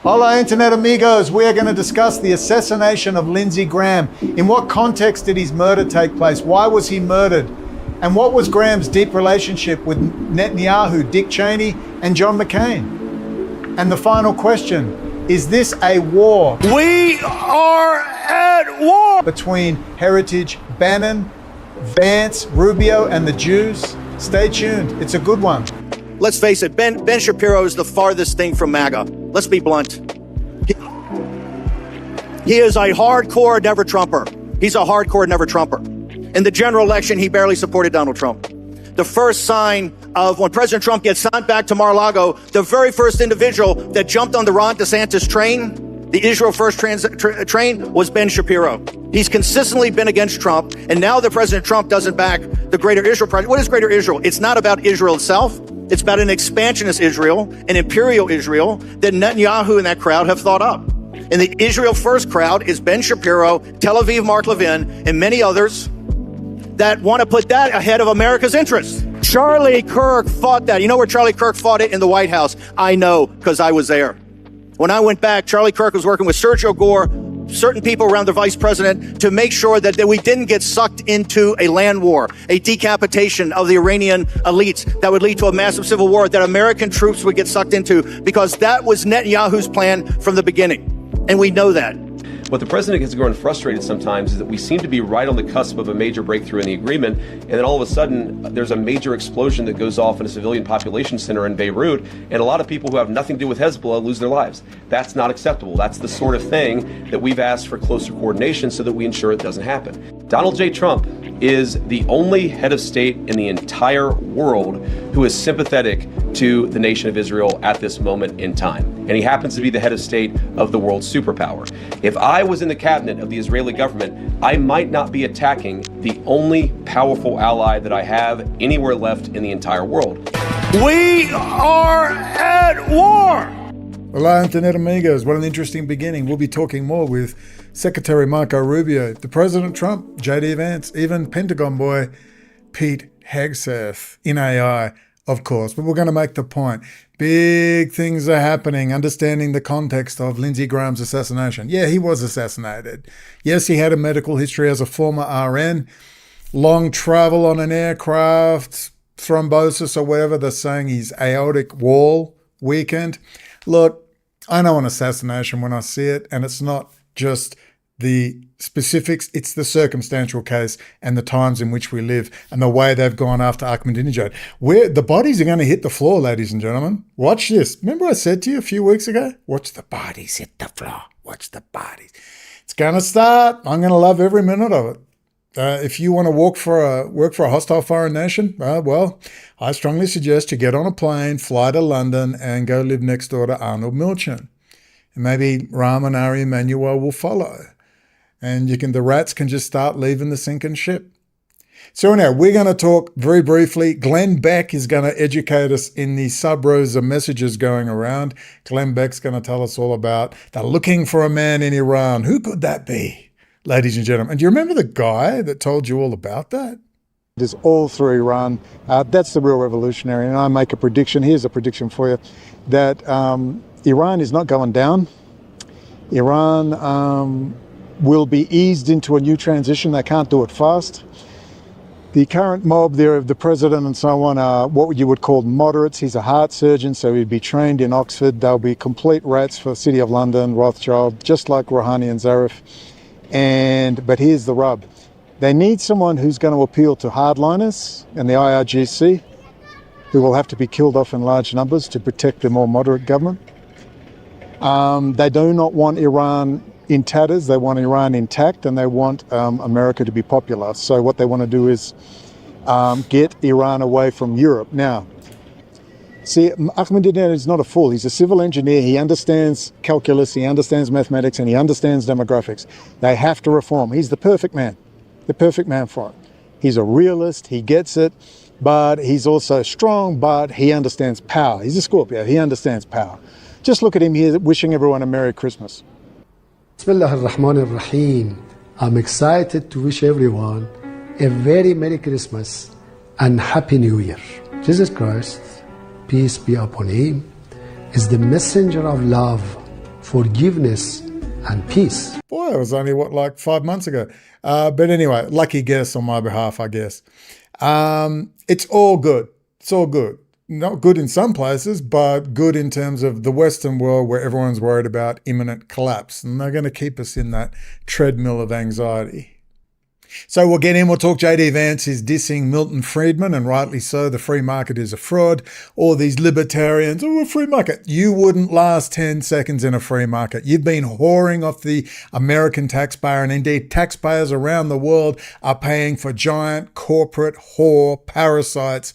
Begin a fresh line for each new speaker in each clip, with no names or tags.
Hola, Internet amigos. We are going to discuss the assassination of Lindsey Graham. In what context did his murder take place? Why was he murdered? And what was Graham's deep relationship with Netanyahu, Dick Cheyney, and John McCain? And the final question, is this a war?
We are at war!
Between Heritage Bannon, Vance, Rubio, and the Jews? Stay tuned. It's a good one.
Let's face it, Ben Shapiro is the farthest thing from MAGA. Let's be blunt. He is a hardcore never Trumper. He's a hardcore never Trumper. In the general election, he barely supported Donald Trump. The first sign of when President Trump gets sent back to Mar-a-Lago, the very first individual that jumped on the Ron DeSantis train, the Israel First train, was Ben Shapiro. He's consistently been against Trump, and now that President Trump doesn't back the Greater Israel Project. What is Greater Israel? It's not about Israel itself. It's about an expansionist Israel, an imperial Israel that Netanyahu and that crowd have thought up. And the Israel First crowd is Ben Shapiro, Tel Aviv Mark Levin, and many others that want to put that ahead of America's interests. Charlie Kirk fought that. You know where Charlie Kirk fought it? In the White House. I know, because I was there. When I went back, Charlie Kirk was working with Sergio Gore, certain people around the vice president, to make sure that we didn't get sucked into a land war, a decapitation of the Iranian elites that would lead to a massive civil war that American troops would get sucked into, because that was Netanyahu's plan from the beginning. And we know that.
What the president gets grown frustrated sometimes is that we seem to be right on the cusp of a major breakthrough in the agreement, and then all of a sudden there's a major explosion that goes off in a civilian population center in Beirut, and a lot of people who have nothing to do with Hezbollah lose their lives. That's not acceptable. That's the sort of thing that we've asked for closer coordination so that we ensure it doesn't happen. Donald J. Trump is the only head of state in the entire world who is sympathetic to the nation of Israel at this moment in time. And he happens to be the head of state of the world's superpower. If I was in the cabinet of the Israeli government, I might not be attacking the only powerful ally that I have anywhere left in the entire world.
We are at war!
Hola, Internet amigos. What an interesting beginning. We'll be talking more with Secretary Marco Rubio, the President Trump, JD Vance, even Pentagon boy Pete Hegseth in AI, of course. But we're going to make the point. Big things are happening, understanding the context of Lindsey Graham's assassination. Yeah, he was assassinated. Yes, he had a medical history as a former RN, long travel on an aircraft, thrombosis or whatever. They're saying he's aortic wall weakened. Look, I know an assassination when I see it, and it's not just the specifics, it's the circumstantial case and the times in which we live and the way they've gone after Ahmadinejad. The bodies are going to hit the floor, ladies and gentlemen. Watch this. Remember I said to you a few weeks ago, watch the bodies hit the floor. Watch the bodies. It's going to start. I'm going to love every minute of it. If you want to work for a hostile foreign nation, well, I strongly suggest you get on a plane, fly to London, and go live next door to Arnold Milchan. And maybe Rahm and Ari Emanuel will follow. And the rats can just start leaving the sinking ship. So anyhow, we're going to talk very briefly. Glenn Beck is going to educate us in the sub-rows of messages going around. Glenn Beck's going to tell us all about they're looking for a man in Iran. Who could that be, ladies and gentlemen? And do you remember the guy that told you all about that?
It is all through Iran. That's the real revolutionary. And I make a prediction. Here's a prediction for you, that Iran is not going down. Iran will be eased into a new transition. They can't do it fast. The current mob there of the president and so on are what you would call moderates. He's a heart surgeon, so he'd be trained in Oxford. They'll be complete rats for the City of London, Rothschild, just like Rouhani and Zarif. But here's the rub. They need someone who's going to appeal to hardliners and the IRGC, who will have to be killed off in large numbers to protect a more moderate government. They do not want Iran in tatters. They want Iran intact, and they want America to be popular. So what they want to do is get Iran away from Europe. Now, see, Ahmadinejad is not a fool. He's a civil engineer. He understands calculus, he understands mathematics, and he understands demographics. They have to reform. He's the perfect man for it. He's a realist. He gets it, but he's also strong, but he understands power. He's a Scorpio. He understands power. Just look at him here wishing everyone a Merry Christmas.
Bismillah ar-Rahman ar-Rahim. I'm excited to wish everyone a very Merry Christmas and Happy New Year. Jesus Christ, peace be upon him, is the messenger of love forgiveness, and peace.
Boy, it was only, like 5 months ago. But anyway, lucky guess on my behalf, I guess. It's all good. It's all good. Not good in some places, but good in terms of the Western world where everyone's worried about imminent collapse. And they're going to keep us in that treadmill of anxiety. So we'll get in, we'll talk JD Vance is dissing Milton Friedman, and rightly so. The free market is a fraud. All these libertarians, a free market. You wouldn't last 10 seconds in a free market. You've been whoring off the American taxpayer, and indeed taxpayers around the world are paying for giant corporate whore parasites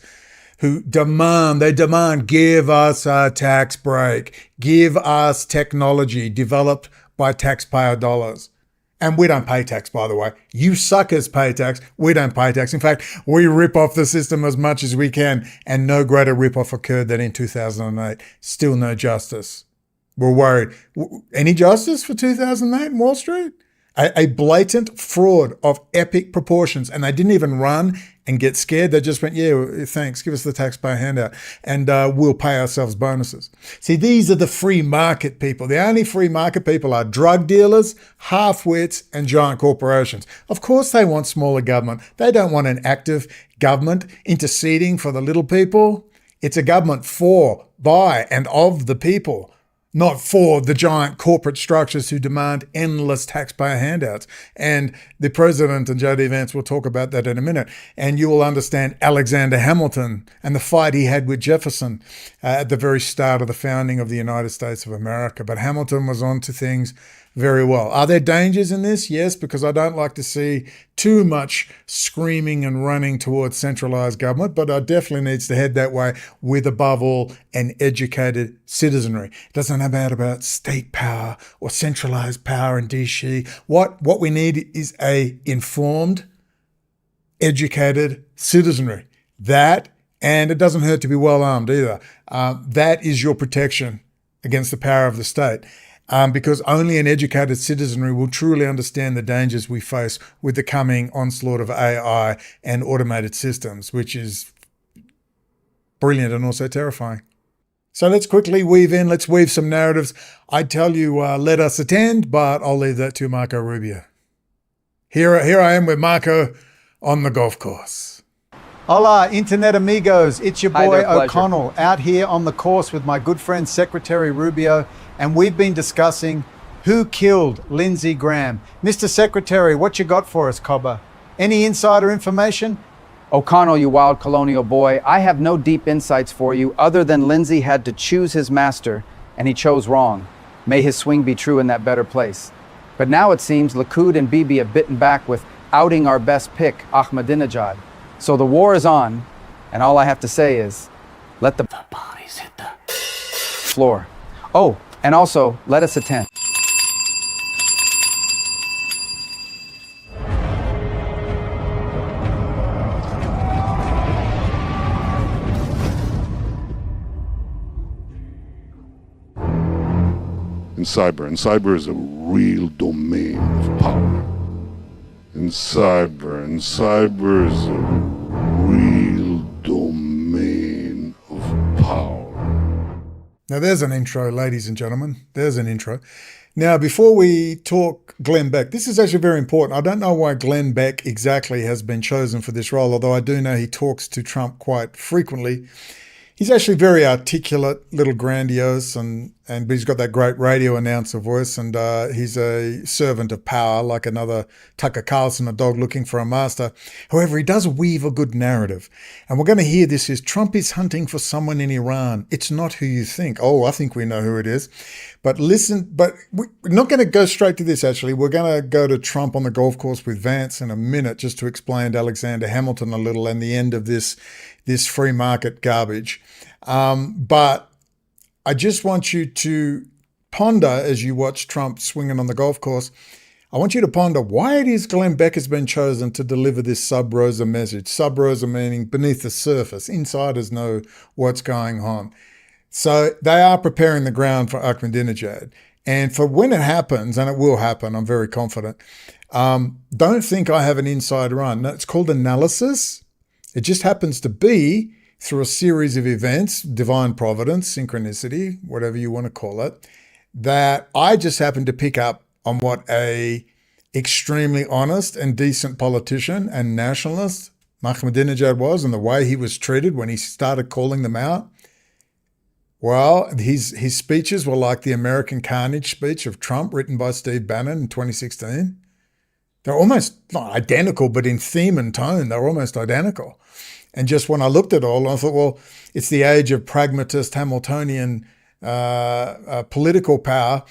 who demand, give us a tax break. Give us technology developed by taxpayer dollars. And we don't pay tax, by the way. You suckers pay tax. We don't pay tax. In fact, we rip off the system as much as we can, and no greater rip-off occurred than in 2008. Still no justice. We're worried. Any justice for 2008 in Wall Street? A blatant fraud of epic proportions, and they didn't even run and get scared. They just went, yeah, thanks, give us the taxpayer handout, and we'll pay ourselves bonuses. See, these are the free market people. The only free market people are drug dealers, half-wits, and giant corporations. Of course they want smaller government. They don't want an active government interceding for the little people. It's a government for, by, and of the people, not for the giant corporate structures who demand endless taxpayer handouts. And the president and JD Vance will talk about that in a minute. And you will understand Alexander Hamilton and the fight he had with Jefferson at the very start of the founding of the United States of America. But Hamilton was on to things very well. Are there dangers in this? Yes, because I don't like to see too much screaming and running towards centralized government, but it definitely needs to head that way with, above all, an educated citizenry. It doesn't matter about state power or centralized power in DC. What we need is a informed, educated citizenry. That, and it doesn't hurt to be well armed either. That is your protection against the power of the state. Because only an educated citizenry will truly understand the dangers we face with the coming onslaught of AI and automated systems, which is brilliant and also terrifying. So let's quickly let's weave some narratives. I'd tell you, let us attend, but I'll leave that to Marco Rubio. Here I am with Marco on the golf course. Hola, Internet amigos. It's your boy O'Connell out here on the course with my good friend Secretary Rubio, and we've been discussing who killed Lindsey Graham. Mr. Secretary, what you got for us, Cobber? Any insider information?
O'Connell, you wild colonial boy, I have no deep insights for you other than Lindsey had to choose his master, and he chose wrong. May his swing be true in that better place. But now it seems Likud and BiBi have bitten back with outing our best pick, Ahmadinejad. So the war is on, and all I have to say is, let the bodies hit the floor. Oh, and also, let us attend.
In cyber is a real domain of power. In cyber is a real domain of power.
Now there's an intro, ladies and gentlemen. There's an intro. Now, before we talk Glenn Beck, this is actually very important. I don't know why Glenn Beck exactly has been chosen for this role, although I do know he talks to Trump quite frequently. He's actually very articulate, little grandiose, but he's got that great radio announcer voice, and he's a servant of power, like another Tucker Carlson, a dog looking for a master. However, he does weave a good narrative. And we're going to hear this is Trump is hunting for someone in Iran. It's not who you think. Oh, I think we know who it is. But listen, we're not going to go straight to this, actually. We're going to go to Trump on the golf course with Vance in a minute, just to explain to Alexander Hamilton a little and the end of this free market garbage. But I just want you to ponder as you watch Trump swinging on the golf course. I want you to ponder why it is Glenn Beck has been chosen to deliver this sub rosa message. Sub rosa meaning beneath the surface. Insiders know what's going on. So they are preparing the ground for Ahmadinejad. And for when it happens, and it will happen, I'm very confident, don't think I have an inside run. No, it's called analysis. It just happens to be through a series of events, divine providence, synchronicity, whatever you want to call it, that I just happened to pick up on what a extremely honest and decent politician and nationalist Ahmadinejad was, and the way he was treated when he started calling them out. Well, his speeches were like the American Carnage speech of Trump, written by Steve Bannon in 2016. They're almost not identical, but in theme and tone, they're almost identical. And just when I looked at it all, I thought, well, it's the age of pragmatist Hamiltonian political power.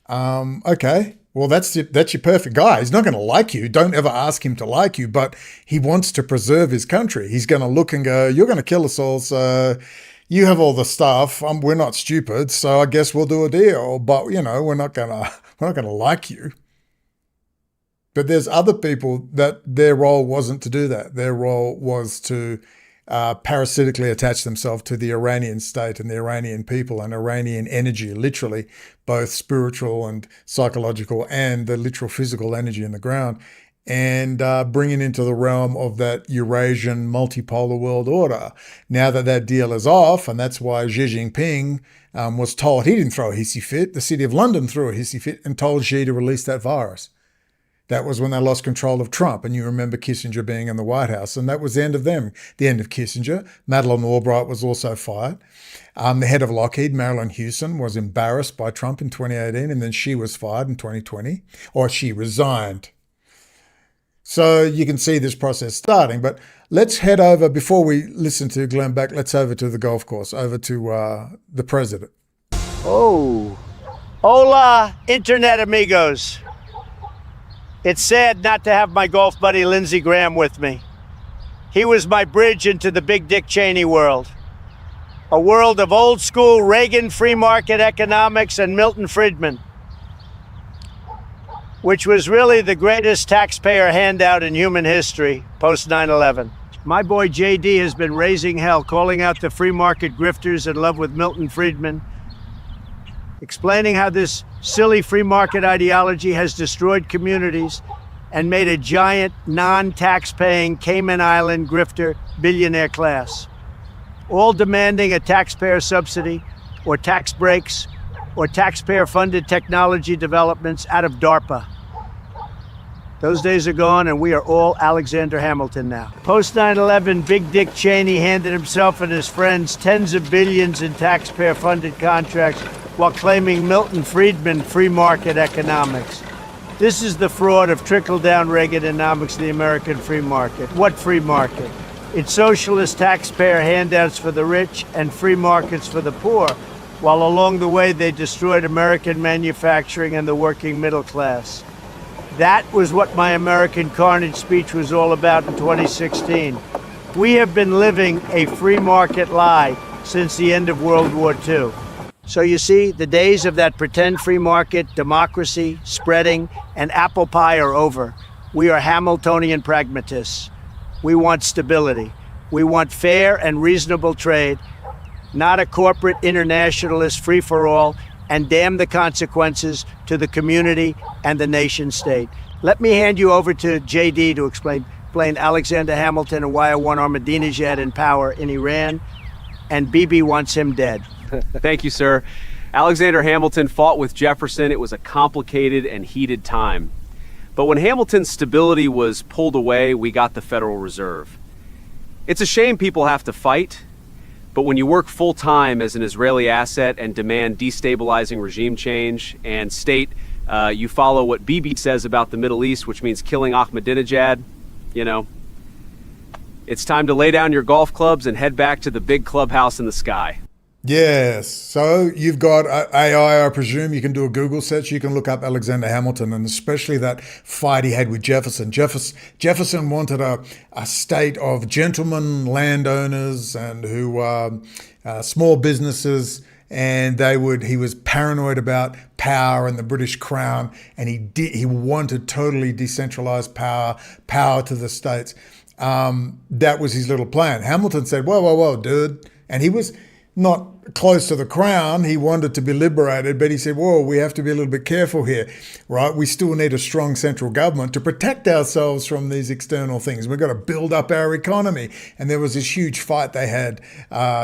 Okay, well, that's your perfect guy. He's not going to like you. Don't ever ask him to like you, but he wants to preserve his country. He's going to look and go, you're going to kill us all, so you have all the stuff. We're not stupid, so I guess we'll do a deal. But we're not going to like you. But there's other people that their role wasn't to do that. Their role was to parasitically attach themselves to the Iranian state and the Iranian people and Iranian energy, literally, both spiritual and psychological, and the literal physical energy in the ground, and bring it into the realm of that Eurasian multipolar world order. Now that deal is off, and that's why Xi Jinping was told, he didn't throw a hissy fit, the city of London threw a hissy fit and told Xi to release that virus. That was when they lost control of Trump, and you remember Kissinger being in the White House, and that was the end of them, the end of Kissinger. Madeleine Albright was also fired. The head of Lockheed, Marilyn Hewson, was embarrassed by Trump in 2018, and then she was fired in 2020, or she resigned. So you can see this process starting, but let's head over, before we listen to Glenn Beck, let's over to the golf course, over to the president.
Oh, hola, internet amigos. It's sad not to have my golf buddy Lindsey Graham with me. He was my bridge into the big Dick Cheyney world. A world of old school Reagan free market economics and Milton Friedman, which was really the greatest taxpayer handout in human history post 9/11. My boy JD has been raising hell, calling out the free market grifters in love with Milton Friedman, explaining how this silly free market ideology has destroyed communities and made a giant non-tax-paying Cayman Island grifter billionaire class, all demanding a taxpayer subsidy or tax breaks or taxpayer-funded technology developments out of DARPA. Those days are gone, and we are all Alexander Hamilton now. Post 9/11, Big Dick Cheyney handed himself and his friends tens of billions in taxpayer-funded contracts while claiming Milton Friedman free market economics. This is the fraud of trickle-down Reaganomics, the American free market. What free market? It's socialist taxpayer handouts for the rich and free markets for the poor, while along the way they destroyed American manufacturing and the working middle class. That was what my American Carnage speech was all about in 2016. We have been living a free market lie since the end of World War II. So you see, the days of that pretend free market, democracy, spreading, and apple pie are over. We are Hamiltonian pragmatists. We want stability. We want fair and reasonable trade, not a corporate internationalist free-for-all, and damn the consequences to the community and the nation state. Let me hand you over to JD to explain Alexander Hamilton and why I want Ahmadinejad in power in Iran, and BiBi wants him dead.
Thank you, sir. Alexander Hamilton fought with Jefferson. It was a complicated and heated time. But when Hamilton's stability was pulled away, we got the Federal Reserve. It's a shame people have to fight, but when you work full-time as an Israeli asset and demand destabilizing regime change and state you follow what BiBi says about the Middle East, which means killing Ahmadinejad, it's time to lay down your golf clubs and head back to the big clubhouse in the sky.
Yes. So you've got AI, I presume. You can do a Google search. You can look up Alexander Hamilton, and especially that fight he had with Jefferson. Jefferson wanted a state of gentlemen landowners and who small businesses, and he was paranoid about power and the British Crown, and he wanted totally decentralized power to the states. That was his little plan. Hamilton said, whoa, dude. And not close to the crown. He wanted to be liberated, but he said, whoa, we have to be a little bit careful here, right? We still need a strong central government to protect ourselves from these external things. We've got to build up our economy. And there was this huge fight they had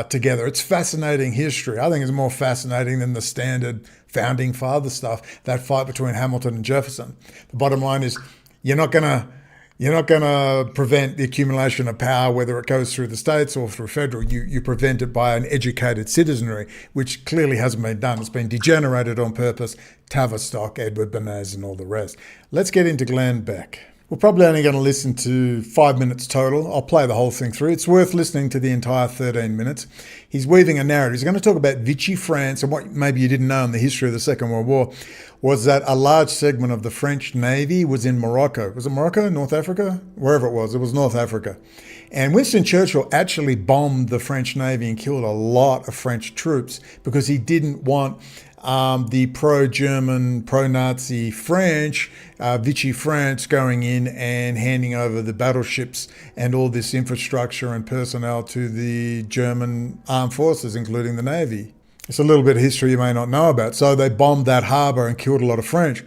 together. It's fascinating history. I think it's more fascinating than the standard founding father stuff, that fight between Hamilton and Jefferson. The bottom line is you're not going to prevent the accumulation of power, whether it goes through the states or through federal. You prevent it by an educated citizenry, which clearly hasn't been done. It's been degenerated on purpose. Tavistock, Edward Bernays, and all the rest. Let's get into Glenn Beck. We're probably only going to listen to 5 minutes total. I'll play the whole thing through. It's worth listening to the entire 13 minutes. He's weaving a narrative. He's going to talk about Vichy France, and what maybe you didn't know in the history of the Second World War was that a large segment of the French Navy was in Morocco. Was it Morocco? North Africa? Wherever it was North Africa. And Winston Churchill actually bombed the French Navy and killed a lot of French troops because he didn't want the pro-German, pro-Nazi French, Vichy France, going in and handing over the battleships and all this infrastructure and personnel to the German armed forces, including the Navy. It's a little bit of history you may not know about. So they bombed that harbour and killed a lot of French.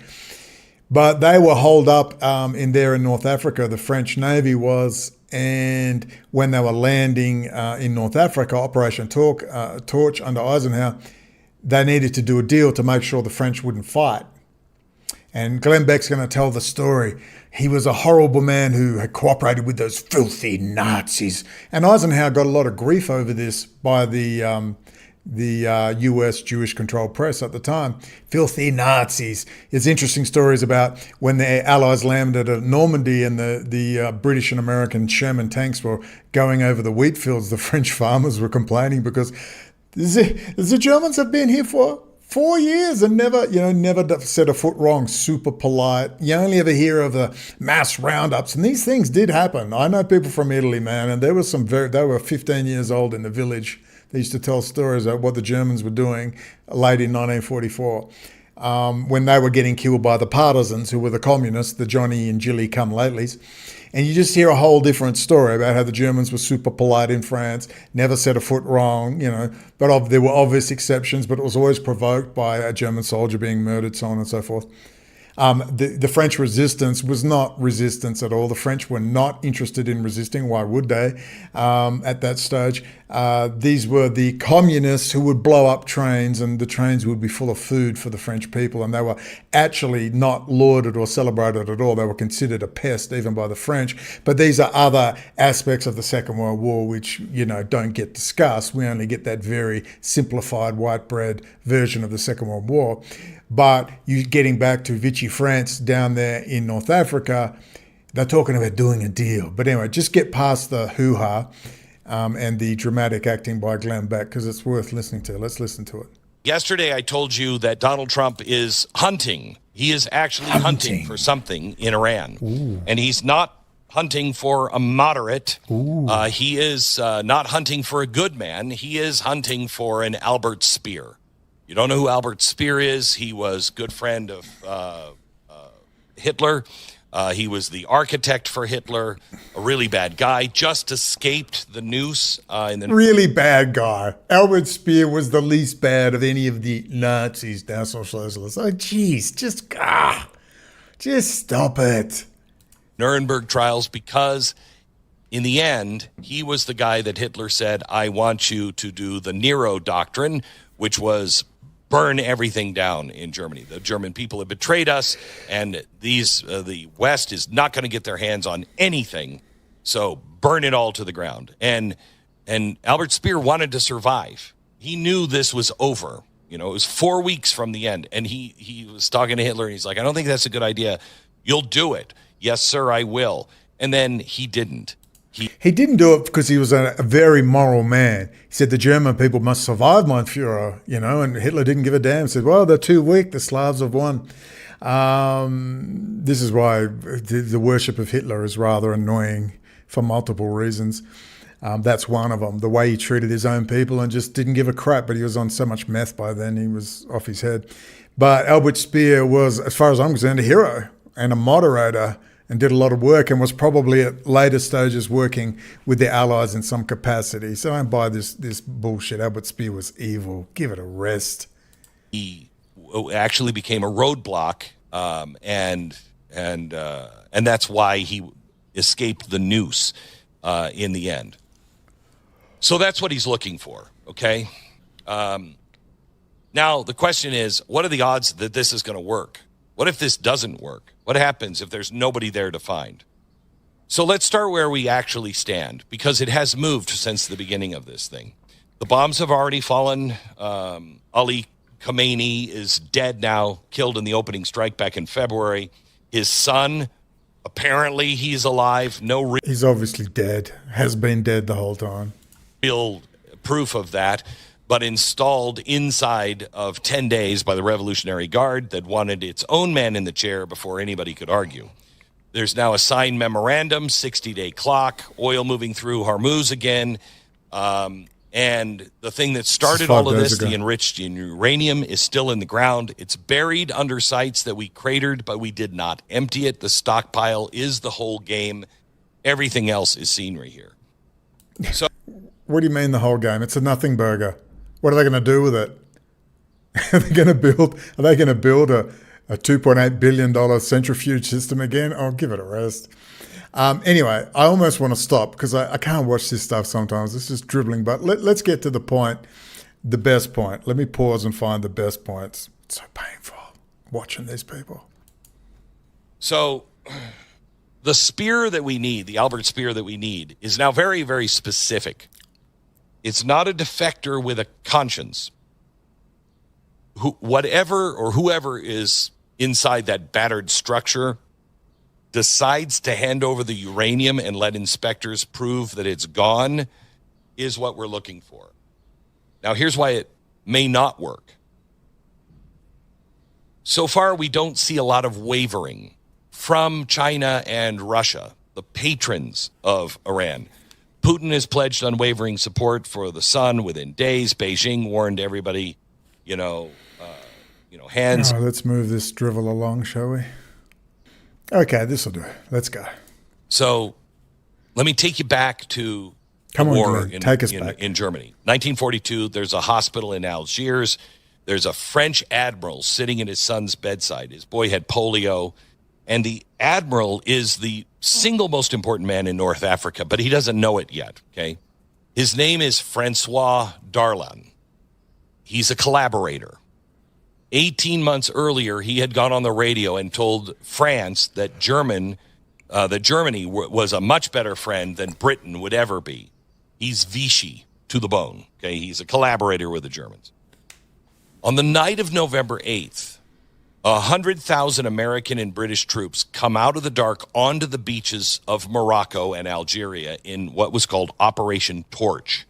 But they were holed up in North Africa, the French Navy was, and when they were landing in North Africa, Operation Torch under Eisenhower, they needed to do a deal to make sure the French wouldn't fight. And Glenn Beck's going to tell the story. He was a horrible man who had cooperated with those filthy Nazis. And Eisenhower got a lot of grief over this by the US Jewish-controlled press at the time. Filthy Nazis. There's interesting stories about when the Allies landed at Normandy and the British and American Sherman tanks were going over the wheat fields. The French farmers were complaining because the Germans have been here for 4 years and never set a foot wrong. Super polite. You only ever hear of the mass roundups, and these things did happen. I know people from Italy, man, and there was they were 15 years old in the village. They used to tell stories about what the Germans were doing late in 1944 when they were getting killed by the partisans, who were the communists, the Johnny and Jilly come-latelys. And you just hear a whole different story about how the Germans were super polite in France, never set a foot wrong, but there were obvious exceptions, but it was always provoked by a German soldier being murdered, so on and so forth. The French resistance was not resistance at all. The French were not interested in resisting. Why would they at that stage? These were the communists who would blow up trains, and the trains would be full of food for the French people, and they were actually not lauded or celebrated at all. They were considered a pest even by the French. But these are other aspects of the Second World War which, don't get discussed. We only get that very simplified white bread version of the Second World War. But you getting back to Vichy France down there in North Africa, they're talking about doing a deal. But anyway, just get past the hoo-ha and the dramatic acting by Glenn Beck, because it's worth listening to. Let's listen to it.
Yesterday, I told you that Donald Trump is hunting. He is actually hunting for something in Iran. Ooh. And he's not hunting for a moderate. He is not hunting for a good man. He is hunting for an Albert Speer. You don't know who Albert Speer is. He was a good friend of Hitler. He was the architect for Hitler, a really bad guy, just escaped the noose.
Really bad guy. Albert Speer was the least bad of any of the Nazis, National Socialists. Oh, geez, just stop it.
Nuremberg trials, because in the end, he was the guy that Hitler said, I want you to do the Nero doctrine, which was burn everything down in Germany. The German people have betrayed us, and the West is not going to get their hands on anything, so burn it all to the ground. And Albert Speer wanted to survive. He knew this was over. It was 4 weeks from the end, and he was talking to Hitler, and he's like, I don't think that's a good idea. You'll do it. Yes, sir, I will. And then he didn't.
He didn't do it because he was a very moral man. He said the German people must survive, mein Führer, and Hitler didn't give a damn. He said, well, they're too weak, the Slavs have won. This is why the worship of Hitler is rather annoying for multiple reasons. That's one of them, the way he treated his own people and just didn't give a crap, but he was on so much meth by then, he was off his head. But Albert Speer was, as far as I'm concerned, a hero and a moderator and did a lot of work and was probably at later stages working with their allies in some capacity. So don't buy this bullshit. Albert Speer was evil. Give it a rest.
He actually became a roadblock, and that's why he escaped the noose in the end. So that's what he's looking for, okay? Now, the question is, what are the odds that this is going to work? What if this doesn't work? What happens if there's nobody there to find? So let's start where we actually stand, because it has moved since the beginning of this thing. The bombs have already fallen. Ali Khamenei is dead now, killed in the opening strike back in February. His son, apparently he's alive.
He's obviously dead. Has been dead the whole time.
Real proof of that, but installed inside of 10 days by the Revolutionary Guard that wanted its own man in the chair before anybody could argue. There's now a signed memorandum, 60-day clock, oil moving through Hormuz again. And the thing that started all of this, the enriched uranium, is still in the ground. It's buried under sites that we cratered, but we did not empty it. The stockpile is the whole game. Everything else is scenery here. So,
what do you mean the whole game? It's a nothing burger. What are they going to do with it? Are they going to build a $2.8 billion centrifuge system again? Oh, give it a rest. Anyway, I almost want to stop because I can't watch this stuff sometimes. It's just dribbling. But let's get to the point, the best point. Let me pause and find the best points. It's so painful watching these people.
So the spear that we need, the Albert Speer that we need, is now very, very specific. It's not a defector with a conscience. Whoever is inside that battered structure decides to hand over the uranium and let inspectors prove that it's gone is what we're looking for. Now, here's why it may not work. So far, we don't see a lot of wavering from China and Russia, the patrons of Iran. Putin has pledged unwavering support for the son within days. Beijing warned everybody, hands.
Let's move this drivel along, shall we? Okay, this will do. Let's go.
So let me take you back to
the war
back. In Germany. 1942, there's a hospital in Algiers. There's a French admiral sitting at his son's bedside. His boy had polio. And the admiral is the single most important man in North Africa, but he doesn't know it yet, okay? His name is Francois Darlan. He's a collaborator. 18 months earlier, he had gone on the radio and told France that Germany was a much better friend than Britain would ever be. He's Vichy to the bone, okay? He's a collaborator with the Germans. On the night of November 8th, 100,000 American and British troops come out of the dark onto the beaches of Morocco and Algeria in what was called Operation Torch.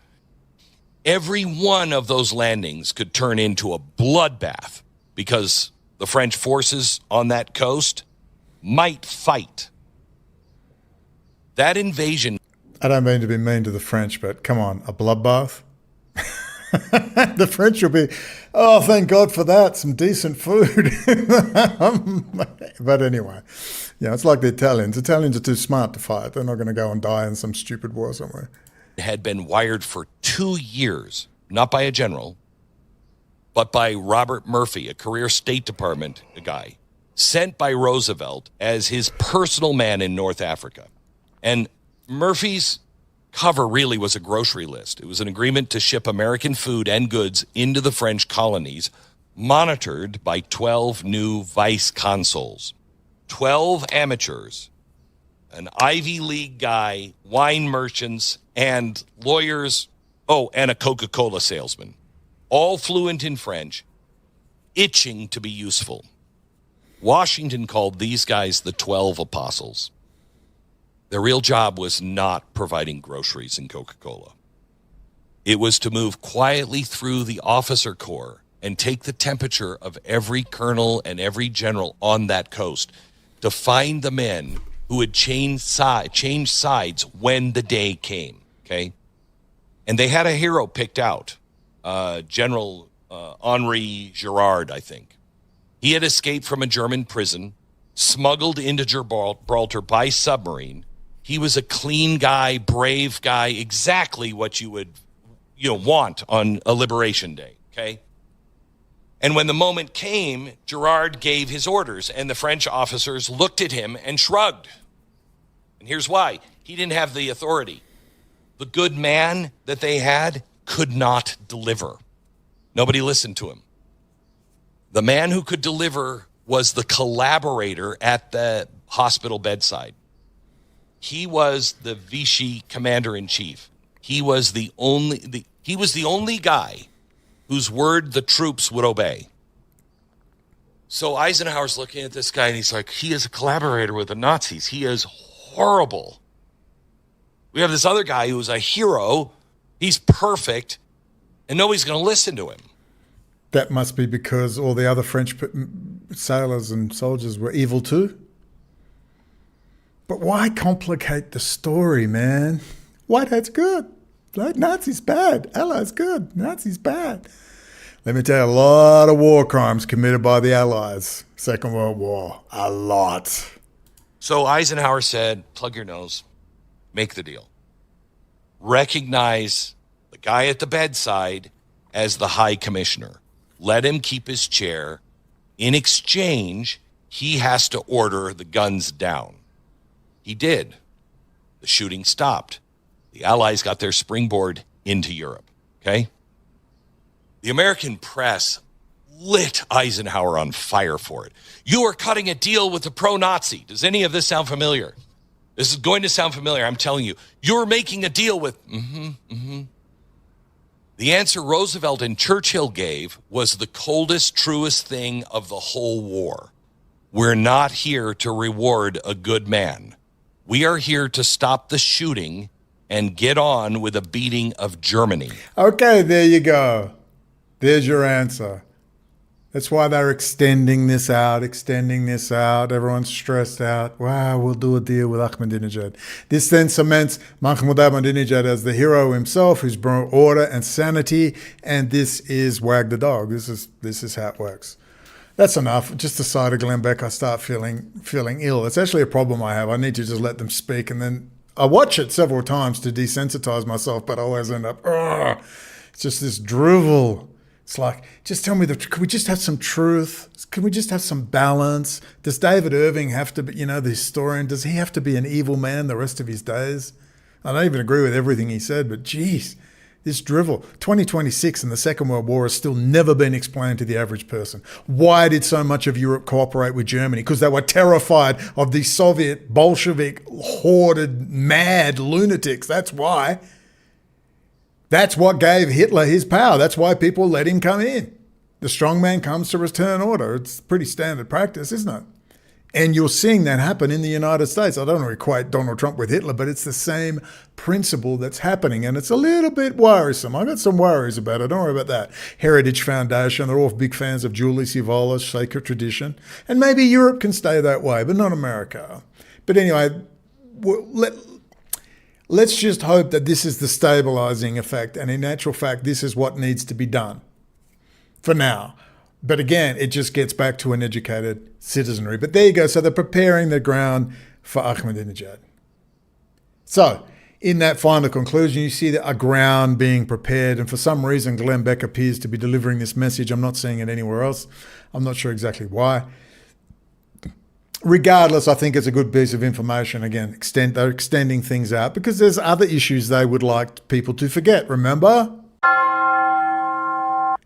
Every one of those landings could turn into a bloodbath because the French forces on that coast might fight. That invasion...
I don't mean to be mean to the French, but come on, a bloodbath? The French will be, oh, thank God for that, some decent food. But anyway, it's like the Italians. Italians are too smart to fight. They're not going to go and die in some stupid war somewhere.
Had been wired for 2 years, not by a general, but by Robert Murphy, a career State Department guy, sent by Roosevelt as his personal man in North Africa. And Murphy's cover really was a grocery list. It was an agreement to ship American food and goods into the French colonies, monitored by 12 new vice consuls, 12 amateurs, an Ivy League guy, wine merchants, and lawyers, and a Coca-Cola salesman, all fluent in French, itching to be useful. Washington called these guys the 12 apostles. Their real job was not providing groceries and Coca-Cola. It was to move quietly through the officer corps and take the temperature of every colonel and every general on that coast to find the men who had changed sides when the day came, okay? And they had a hero picked out, General Henri Girard, I think. He had escaped from a German prison, smuggled into Gibraltar by submarine. He was a clean guy, brave guy, exactly what you would want on a liberation day, okay? And when the moment came, Gerard gave his orders, and the French officers looked at him and shrugged. And here's why. He didn't have the authority. The good man that they had could not deliver. Nobody listened to him. The man who could deliver was the collaborator at the hospital bedside. He was the Vichy commander-in-chief. He was the only guy whose word the troops would obey. So Eisenhower's looking at this guy and he's like, he is a collaborator with the Nazis. He is horrible. We have this other guy who's a hero. He's perfect, and nobody's going to listen to him.
That must be because all the other French sailors and soldiers were evil too. But why complicate the story, man? Whitehead's good. Nazis bad. Allies good. Nazis bad. Let me tell you, a lot of war crimes committed by the Allies. Second World War. A lot.
So Eisenhower said, plug your nose, make the deal. Recognize the guy at the bedside as the high commissioner. Let him keep his chair. In exchange, he has to order the guns down. He did. The shooting stopped. The Allies got their springboard into Europe, okay? The American press lit Eisenhower on fire for it. You are cutting a deal with the pro-Nazi. Does any of this sound familiar? This is going to sound familiar, I'm telling you. You're making a deal with... The answer Roosevelt and Churchill gave was the coldest, truest thing of the whole war. We're not here to reward a good man. We are here to stop the shooting and get on with a beating of Germany.
Okay, there you go. There's your answer. That's why they're extending this out. Everyone's stressed out. Wow, we'll do a deal with Ahmadinejad. This then cements Mahmoud Ahmadinejad as the hero himself who's brought order and sanity, and this is wag the dog. This is how it works. That's enough. Just the sight of Glenn Beck, I start feeling ill. It's actually a problem I have. I need to just let them speak, and then I watch it several times to desensitize myself, but I always end up, it's just this drivel. It's like, just tell me, can we just have some truth? Can we just have some balance? Does David Irving have to be, the historian, does he have to be an evil man the rest of his days? I don't even agree with everything he said, but geez, this drivel. 2026 and the Second World War has still never been explained to the average person. Why did so much of Europe cooperate with Germany? Because they were terrified of the Soviet, Bolshevik, hoarded, mad lunatics. That's why. That's what gave Hitler his power. That's why people let him come in. The strong man comes to return order. It's pretty standard practice, isn't it? And you're seeing that happen in the United States. I don't want to equate Donald Trump with Hitler, but it's the same principle that's happening. And it's a little bit worrisome. I got some worries about it. Don't worry about that. Heritage Foundation, they're all big fans of Julie Sivola's sacred tradition. And maybe Europe can stay that way, but not America. But anyway, let's just hope that this is the stabilizing effect. And in actual fact, this is what needs to be done for now. But again, it just gets back to an educated citizenry. But there you go. So they're preparing the ground for Ahmadinejad. So in that final conclusion, you see a ground being prepared. And for some reason, Glenn Beck appears to be delivering this message. I'm not seeing it anywhere else. I'm not sure exactly why. Regardless, I think it's a good piece of information. Again, they're extending things out because there's other issues they would like people to forget. Remember?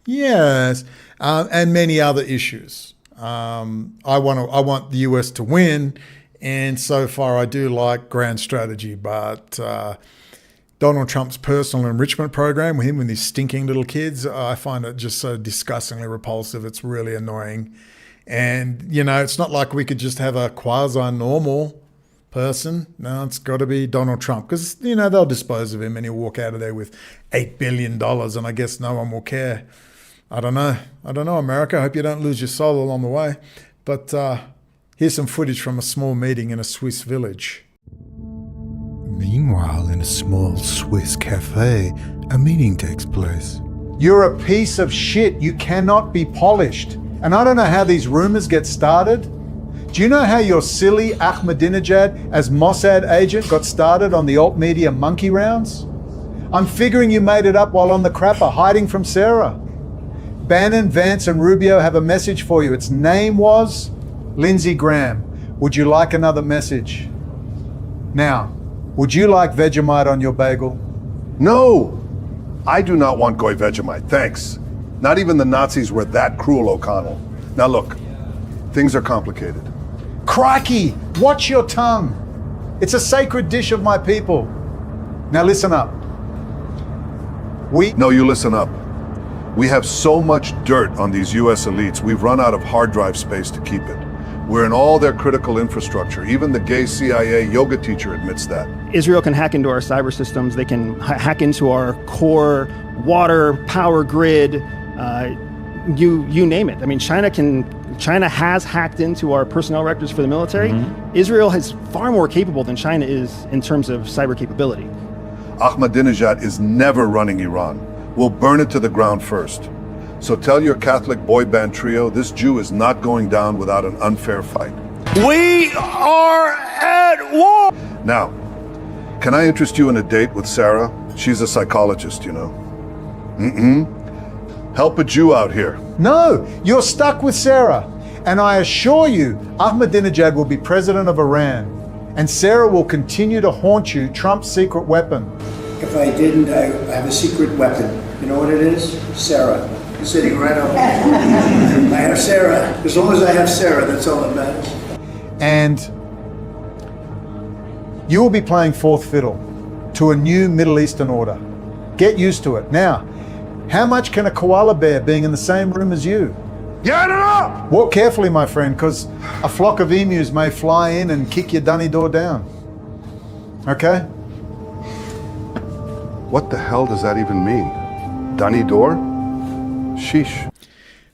Yes, and many other issues. I want the US to win, and so far I do like grand strategy, but Donald Trump's personal enrichment program with him and these stinking little kids, I find it just so disgustingly repulsive. It's really annoying. And, it's not like we could just have a quasi-normal person. No, it's got to be Donald Trump because, they'll dispose of him and he'll walk out of there with $8 billion and I guess no one will care. I don't know, America. I hope you don't lose your soul along the way. But here's some footage from a small meeting in a Swiss village. Meanwhile, in a small Swiss cafe, a meeting takes place. You're a piece of shit. You cannot be polished. And I don't know how these rumors get started. Do you know how your silly Ahmadinejad as Mossad agent got started on the alt media monkey rounds? I'm figuring you made it up while on the crapper, hiding from Sarah. Bannon, Vance, and Rubio have a message for you. Its name was Lindsey Graham. Would you like another message? Now, would you like Vegemite on your bagel?
No! I do not want Goy Vegemite, thanks. Not even the Nazis were that cruel, O'Connell. Now look, things are complicated.
Crikey, watch your tongue. It's a sacred dish of my people. Now listen up.
No, you listen up. We have so much dirt on these US elites, we've run out of hard drive space to keep it. We're in all their critical infrastructure. Even the gay CIA yoga teacher admits that.
Israel can hack into our cyber systems. They can hack into our core water, power grid, you name it. I mean, China has hacked into our personnel records for the military. Israel is far more capable than China is in terms of cyber capability.
Ahmadinejad is never running Iran. We'll burn it to the ground first. So tell your Catholic boy band trio, this Jew is not going down without an unfair fight.
We are at war!
Now, can I interest you in a date with Sarah? She's a psychologist, you know. Help a Jew out here.
No, you're stuck with Sarah. And I assure you, Ahmadinejad will be president of Iran. And Sarah will continue to haunt you, Trump's secret weapon.
If I didn't, I have a secret weapon. You know what it is? Sarah. Sitting right up. I have Sarah. As long as I have Sarah, that's all that matters.
And you will be playing fourth fiddle to a new Middle Eastern order. Get used to it. Now, how much can a koala bear being in the same room as you?
Get it up!
Walk carefully, my friend, because a flock of emus may fly in and kick your dunny door down. Okay?
What the hell does that even mean? Dunny door? Sheesh.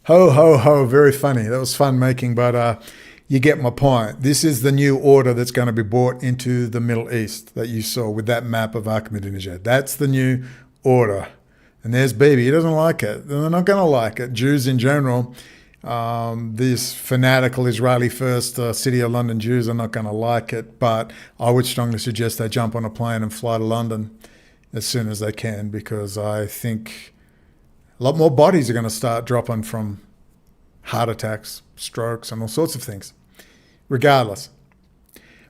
Ho, ho, ho. Very funny. That was fun making, but you get my point. This is the new order that's going to be brought into the Middle East that you saw with that map of Ahmadinejad. That's the new order. And there's BiBi. He doesn't like it. They're not going to like it. Jews in general, these fanatical Israeli first City of London Jews are not going to like it. But I would strongly suggest they jump on a plane and fly to London as soon as they can, because I think a lot more bodies are going to start dropping from heart attacks, strokes, and all sorts of things. Regardless,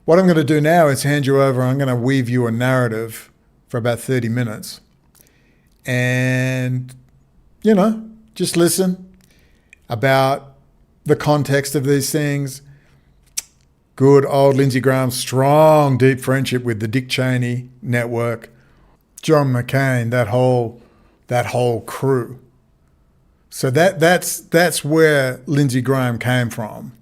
what I'm going to do now is hand you over. I'm going to weave you a narrative for about 30 minutes. And, you know, just listen about the context of these things. Good old Lindsey Graham's strong, deep friendship with the Dick Cheyney network, John McCain, that whole crew. So that's where Lindsey Graham came from.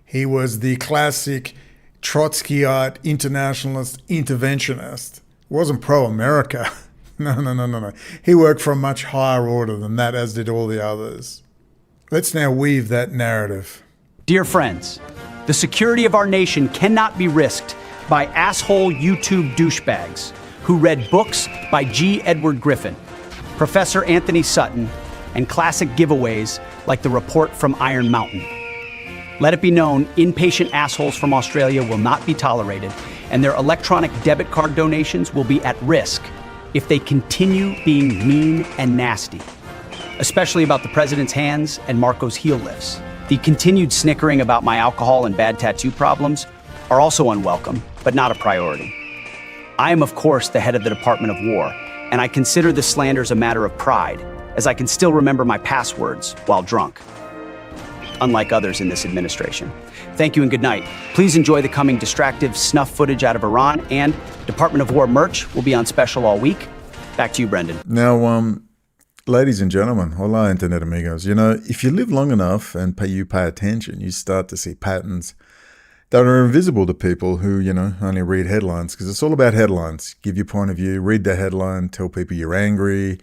He was the classic Trotskyite internationalist interventionist. He wasn't pro-America. No. He worked for a much higher order than that, as did all the others. Let's now weave that narrative.
Dear friends, the security of our nation cannot be risked by asshole YouTube douchebags who read books by G. Edward Griffin, Professor Anthony Sutton, and classic giveaways like the report from Iron Mountain. Let it be known, impatient assholes from Australia will not be tolerated, and their electronic debit card donations will be at risk if they continue being mean and nasty, especially about the president's hands and Marco's heel lifts. The continued snickering about my alcohol and bad tattoo problems are also unwelcome, but not a priority. I am, of course, the head of the Department of War, and I consider the slanders a matter of pride, as I can still remember my passwords while drunk, unlike others in this administration. Thank you and good night. Please enjoy the coming distractive snuff footage out of Iran, and Department of War merch will be on special all week. Back to you, Brendon.
Now, ladies and gentlemen, hola internet amigos. You know, if you live long enough and you pay attention, you start to see patterns that are invisible to people who, you know, only read headlines, because it's all about headlines. Give your point of view, read the headline, tell people you're angry,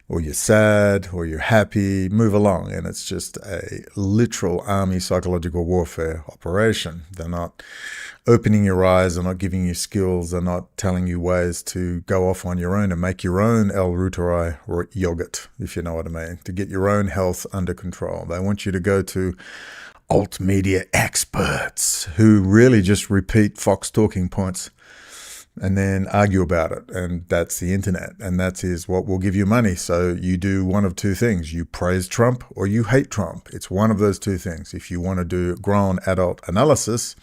or you're sad, or you're happy, move along. And it's just a literal army psychological warfare operation. They're not opening your eyes, they're not giving you skills, they're not telling you ways to go off on your own and make your own El Ruterai yogurt, if you know what I mean, to get your own health under control. They want you to go to alt media experts who really just repeat Fox talking points and then argue about it. And that's the internet. And that is what will give you money. So you do one of two things. You praise Trump or you hate Trump. It's one of those two things. If you want to do grown adult analysis,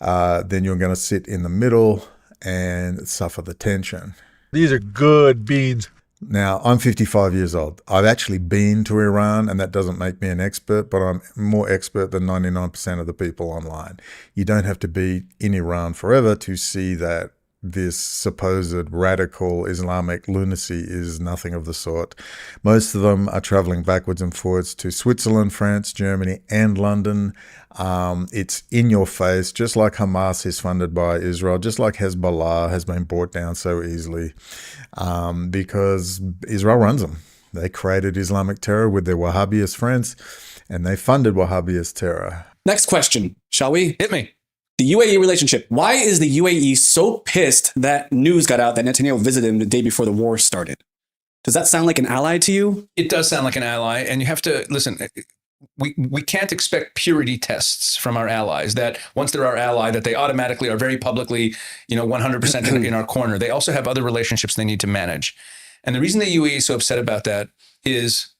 then you're going to sit in the middle and suffer the tension.
These are good beans.
Now, I'm 55 years old. I've actually been to Iran, and that doesn't make me an expert, but I'm more expert than 99% of the people online. You don't have to be in Iran forever to see that this supposed radical Islamic lunacy is nothing of the sort. Most of them are traveling backwards and forwards to Switzerland, France, Germany, and London. It's in your face, just like Hamas is funded by Israel, just like Hezbollah has been brought down so easily, because Israel runs them. They created Islamic terror with their Wahhabist friends, and they funded Wahhabist terror.
Next question, shall we?
Hit me.
The UAE relationship. Why is the UAE so pissed that news got out that Netanyahu visited him the day before the war started? Does that sound like an ally to you?
It does sound like an ally, and you have to listen. We can't expect purity tests from our allies, that once they're our ally, that they automatically are very publicly, 100% in our corner. They also have other relationships they need to manage. And the reason the UAE is so upset about that is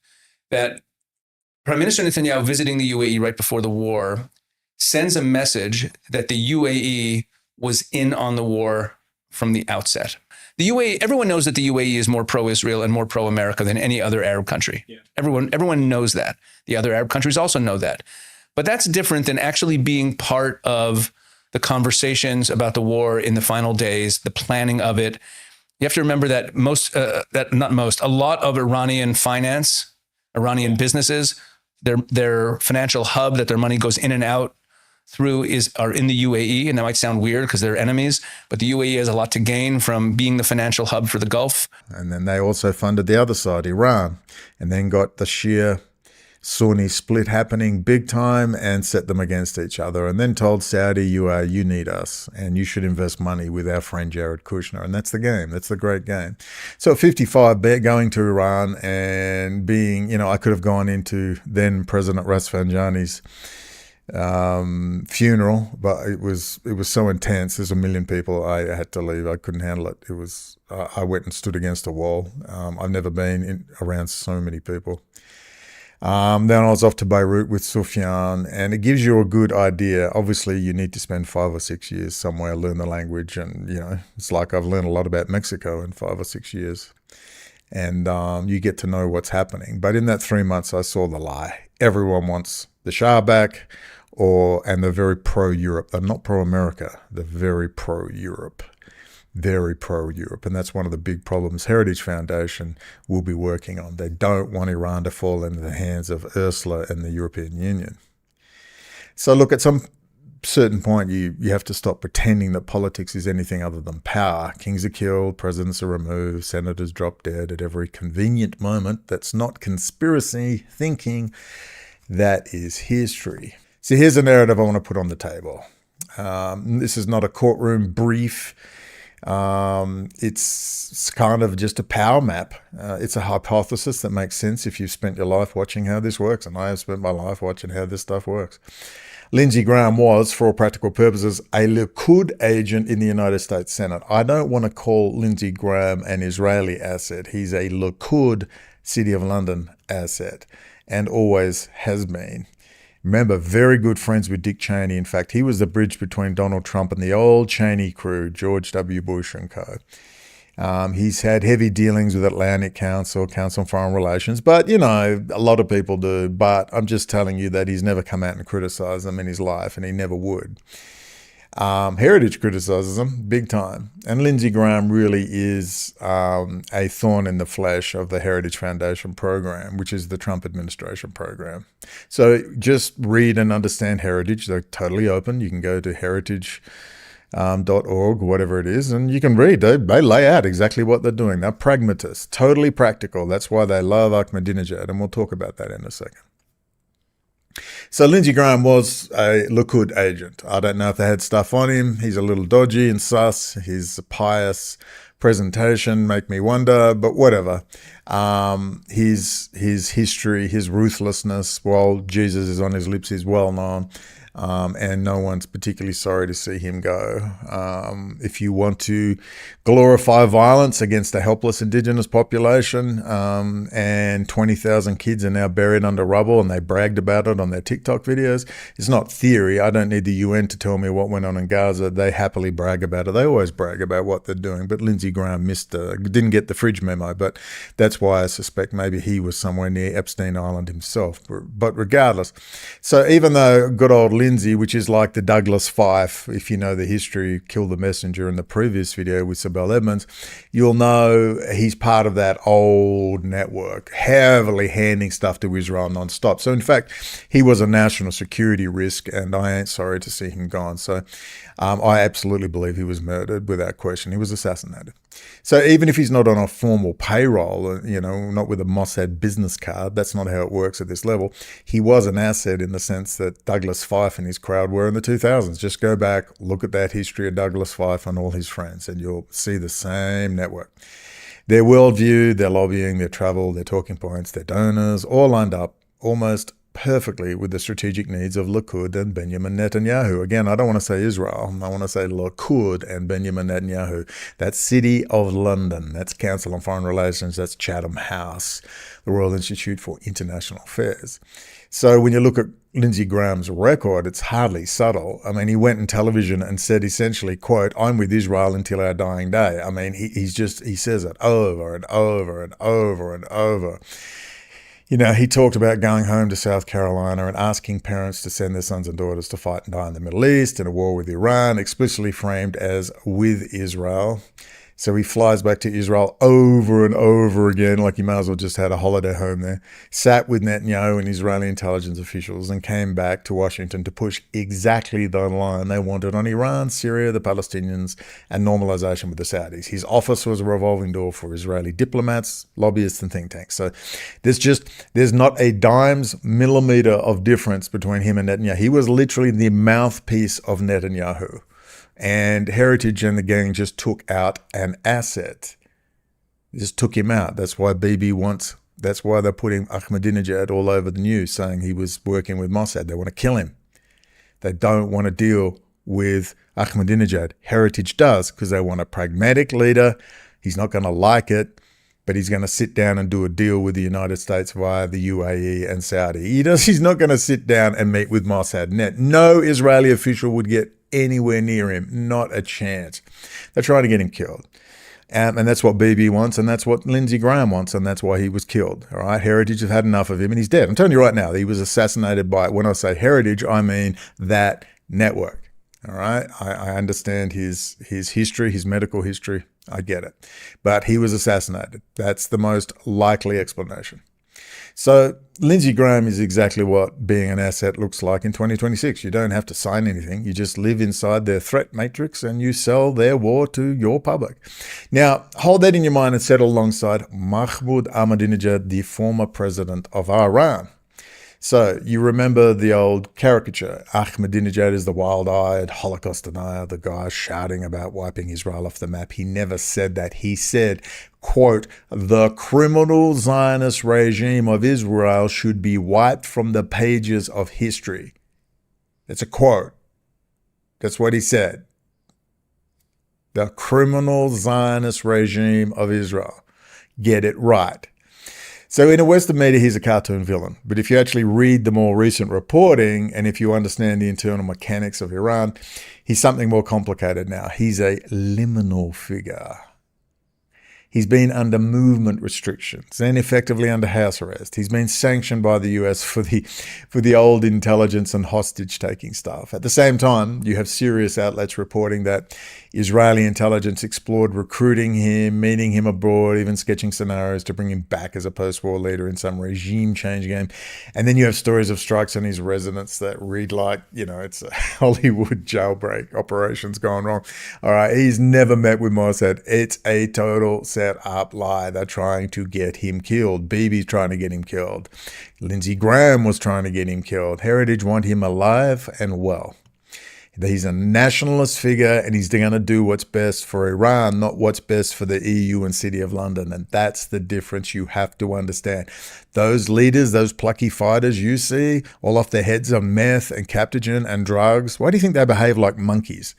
that Prime Minister Netanyahu visiting the UAE right before the war sends a message that the UAE was in on the war from the outset. The UAE, everyone knows that the UAE is more pro-Israel and more pro-America than any other Arab country. Yeah. Everyone knows that. The other Arab countries also know that. But that's different than actually being part of the conversations about the war in the final days, the planning of it. You have to remember that a lot of Iranian finance, Iranian businesses, their financial hub that their money goes in and out through are in the UAE, and that might sound weird because they're enemies, but the UAE has a lot to gain from being the financial hub for the Gulf.
And then they also funded the other side, Iran, and then got the Shia Sunni split happening big time and set them against each other, and then told Saudi, you need us, and you should invest money with our friend Jared Kushner. And that's the game. That's the great game. So at 55, going to Iran and being, I could have gone into then President Rafsanjani's funeral, but it was so intense. There's 1 million people. I had to leave. I couldn't handle it. It was I went and stood against a wall. I've never been around so many people. Then I was off to Beirut with Sufyan, and it gives you a good idea. Obviously, you need to spend 5 or 6 years somewhere, learn the language, and it's like I've learned a lot about Mexico in 5 or 6 years, and you get to know what's happening. But in that 3 months, I saw the lie. Everyone wants the Shah back, and they're very pro-Europe. They're not pro-America. They're very pro-Europe. Very pro-Europe. And that's one of the big problems Heritage Foundation will be working on. They don't want Iran to fall into the hands of Ursula and the European Union. So look, at some certain point, you have to stop pretending that politics is anything other than power. Kings are killed, presidents are removed, senators drop dead at every convenient moment. That's not conspiracy thinking. That is history. So here's a narrative I want to put on the table. This is not a courtroom brief. It's kind of just a power map. It's a hypothesis that makes sense if you've spent your life watching how this works, and I have spent my life watching how this stuff works. Lindsey Graham was, for all practical purposes, a Likud agent in the United States Senate. I don't want to call Lindsey Graham an Israeli asset. He's a Likud, City of London asset, and always has been. Remember, very good friends with Dick Cheyney. In fact, he was the bridge between Donald Trump and the old Cheyney crew, George W. Bush and co. He's had heavy dealings with Atlantic Council on Foreign Relations, but, a lot of people do. But I'm just telling you that he's never come out and criticized them in his life, and he never would. Heritage criticizes him big time. And Lindsey Graham really is a thorn in the flesh of the Heritage Foundation program, which is the Trump administration program. So just read and understand Heritage. They're totally open. You can go to heritage.org, whatever it is, and you can read. They lay out exactly what they're doing. They're pragmatists, totally practical. That's why they love Ahmadinejad, and we'll talk about that in a second. So Lindsey Graham was a Likud agent. I don't know if they had stuff on him. He's a little dodgy and sus. He's a pious presentation make me wonder, but whatever. His history, his ruthlessness, while Jesus is on his lips, is well known. And no one's particularly sorry to see him go. If you want to glorify violence against a helpless indigenous population, and 20,000 kids are now buried under rubble and they bragged about it on their TikTok videos, it's not theory. I don't need the UN to tell me what went on in Gaza. They happily brag about it. They always brag about what they're doing. But Lindsey Graham didn't get the fridge memo, but that's why I suspect maybe he was somewhere near Epstein Island himself. But regardless, so even though good old Lindsey, which is like the Douglas Fife, if you know the history, Kill the Messenger in the previous video with Sibel Edmonds, you'll know he's part of that old network, heavily handing stuff to Israel nonstop. So in fact, he was a national security risk, and I ain't sorry to see him gone. So I absolutely believe he was murdered without question. He was assassinated. So even if he's not on a formal payroll, not with a Mossad business card, that's not how it works at this level. He was an asset in the sense that Douglas Fife and his crowd were in the 2000s. Just go back, look at that history of Douglas Fife and all his friends, and you'll see the same network. Their worldview, their lobbying, their travel, their talking points, their donors, all lined up almost perfectly with the strategic needs of Likud and Benjamin Netanyahu. Again, I don't want to say Israel. I want to say Likud and Benjamin Netanyahu. That's City of London. That's Council on Foreign Relations. That's Chatham House, the Royal Institute for International Affairs. So when you look at Lindsey Graham's record, it's hardly subtle. I mean, he went on television and said essentially, quote, "I'm with Israel until our dying day." I mean, he says it over and over and over and over. He talked about going home to South Carolina and asking parents to send their sons and daughters to fight and die in the Middle East in a war with Iran, explicitly framed as with Israel. So he flies back to Israel over and over again, like he might as well just had a holiday home there, sat with Netanyahu and Israeli intelligence officials, and came back to Washington to push exactly the line they wanted on Iran, Syria, the Palestinians, and normalization with the Saudis. His office was a revolving door for Israeli diplomats, lobbyists, and think tanks. So there's not a dime's millimeter of difference between him and Netanyahu. He was literally the mouthpiece of Netanyahu. And Heritage and the gang just took out an asset. Just took him out. That's why BiBi that's why they're putting Ahmadinejad all over the news, saying he was working with Mossad. They want to kill him. They don't want to deal with Ahmadinejad. Heritage does, because they want a pragmatic leader. He's not going to like it, but he's going to sit down and do a deal with the United States via the UAE and Saudi. He's not going to sit down and meet with Mossad. No Israeli official would get anywhere near him. Not a chance. They're trying to get him killed. And that's what BiBi wants, and that's what Lindsey Graham wants, and that's why he was killed. All right, Heritage have had enough of him, and he's dead. I'm telling you right now, he was assassinated by, when I say Heritage, I mean that network. All right, I understand his history, his medical history. I get it. But he was assassinated. That's the most likely explanation. So Lindsey Graham is exactly what being an asset looks like in 2026. You don't have to sign anything. You just live inside their threat matrix and you sell their war to your public. Now, hold that in your mind and settle alongside Mahmoud Ahmadinejad, the former president of Iran. So you remember the old caricature. Ahmadinejad is the wild-eyed Holocaust denier, the guy shouting about wiping Israel off the map. He never said that. He said, quote, "The criminal Zionist regime of Israel should be wiped from the pages of history." That's a quote. That's what he said. The criminal Zionist regime of Israel. Get it right. So in a Western media, he's a cartoon villain. But if you actually read the more recent reporting, and if you understand the internal mechanics of Iran, he's something more complicated now. He's a liminal figure. He's been under movement restrictions and effectively under house arrest. He's been sanctioned by the US for the old intelligence and hostage-taking stuff. At the same time, you have serious outlets reporting that Israeli intelligence explored recruiting him, meeting him abroad, even sketching scenarios to bring him back as a post-war leader in some regime change game. And then you have stories of strikes on his residence that read like, it's a Hollywood jailbreak operations gone wrong. All right, he's never met with Mossad. It's a total set-up lie. They're trying to get him killed. BiBi's trying to get him killed. Lindsey Graham was trying to get him killed. Heritage want him alive and well. He's a nationalist figure, and he's going to do what's best for Iran, not what's best for the EU and City of London. And that's the difference you have to understand. Those leaders, those plucky fighters you see, all off their heads on meth and captogen and drugs, why do you think they behave like monkeys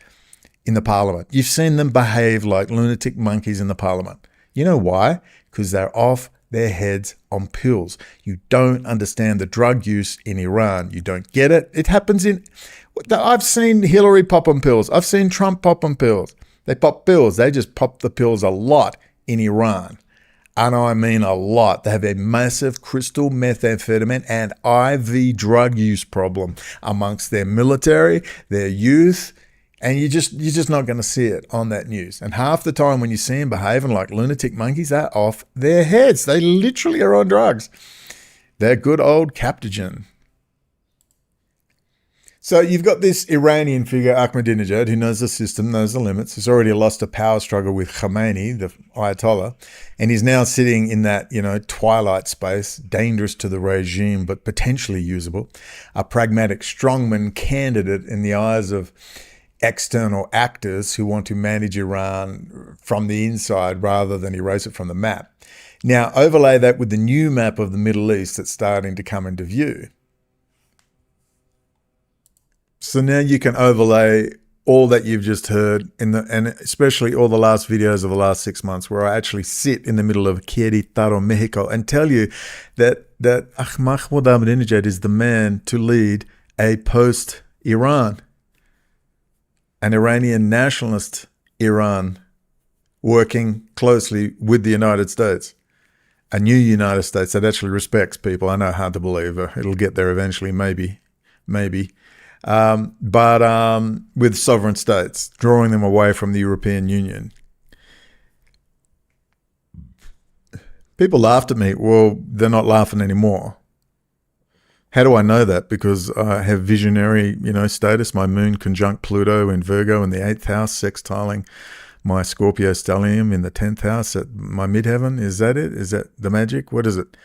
in the parliament? You've seen them behave like lunatic monkeys in the parliament. You know why? Because they're off their heads on pills. You don't understand the drug use in Iran. You don't get it. It happens in... I've seen Hillary pop on pills. I've seen Trump pop on pills. They pop pills. They just pop the pills a lot in Iran. And I mean a lot. They have a massive crystal methamphetamine and IV drug use problem amongst their military, their youth, and you're just not going to see it on that news. And half the time when you see them behaving like lunatic monkeys, they're off their heads. They literally are on drugs. They're good old captogen. So you've got this Iranian figure, Ahmadinejad, who knows the system, knows the limits. He's already lost a power struggle with Khomeini, the Ayatollah, and he's now sitting in that, twilight space, dangerous to the regime, but potentially usable. A pragmatic strongman candidate in the eyes of external actors who want to manage Iran from the inside rather than erase it from the map. Now, overlay that with the new map of the Middle East that's starting to come into view. So now you can overlay all that you've just heard, and especially all the last videos of the last 6 months, where I actually sit in the middle of Querétaro, Mexico, and tell you that Mahmoud Ahmadinejad is the man to lead a post-Iran, an Iranian nationalist Iran, working closely with the United States. A new United States that actually respects people. I know, hard to believe. It'll get there eventually, maybe. But with sovereign states, drawing them away from the European Union. People laughed at me. Well, they're not laughing anymore. How do I know that? Because I have visionary, status. My moon conjunct Pluto in Virgo in the 8th house, sextiling my Scorpio stellium in the 10th house at my midheaven. Is that it? Is that the magic? What is it?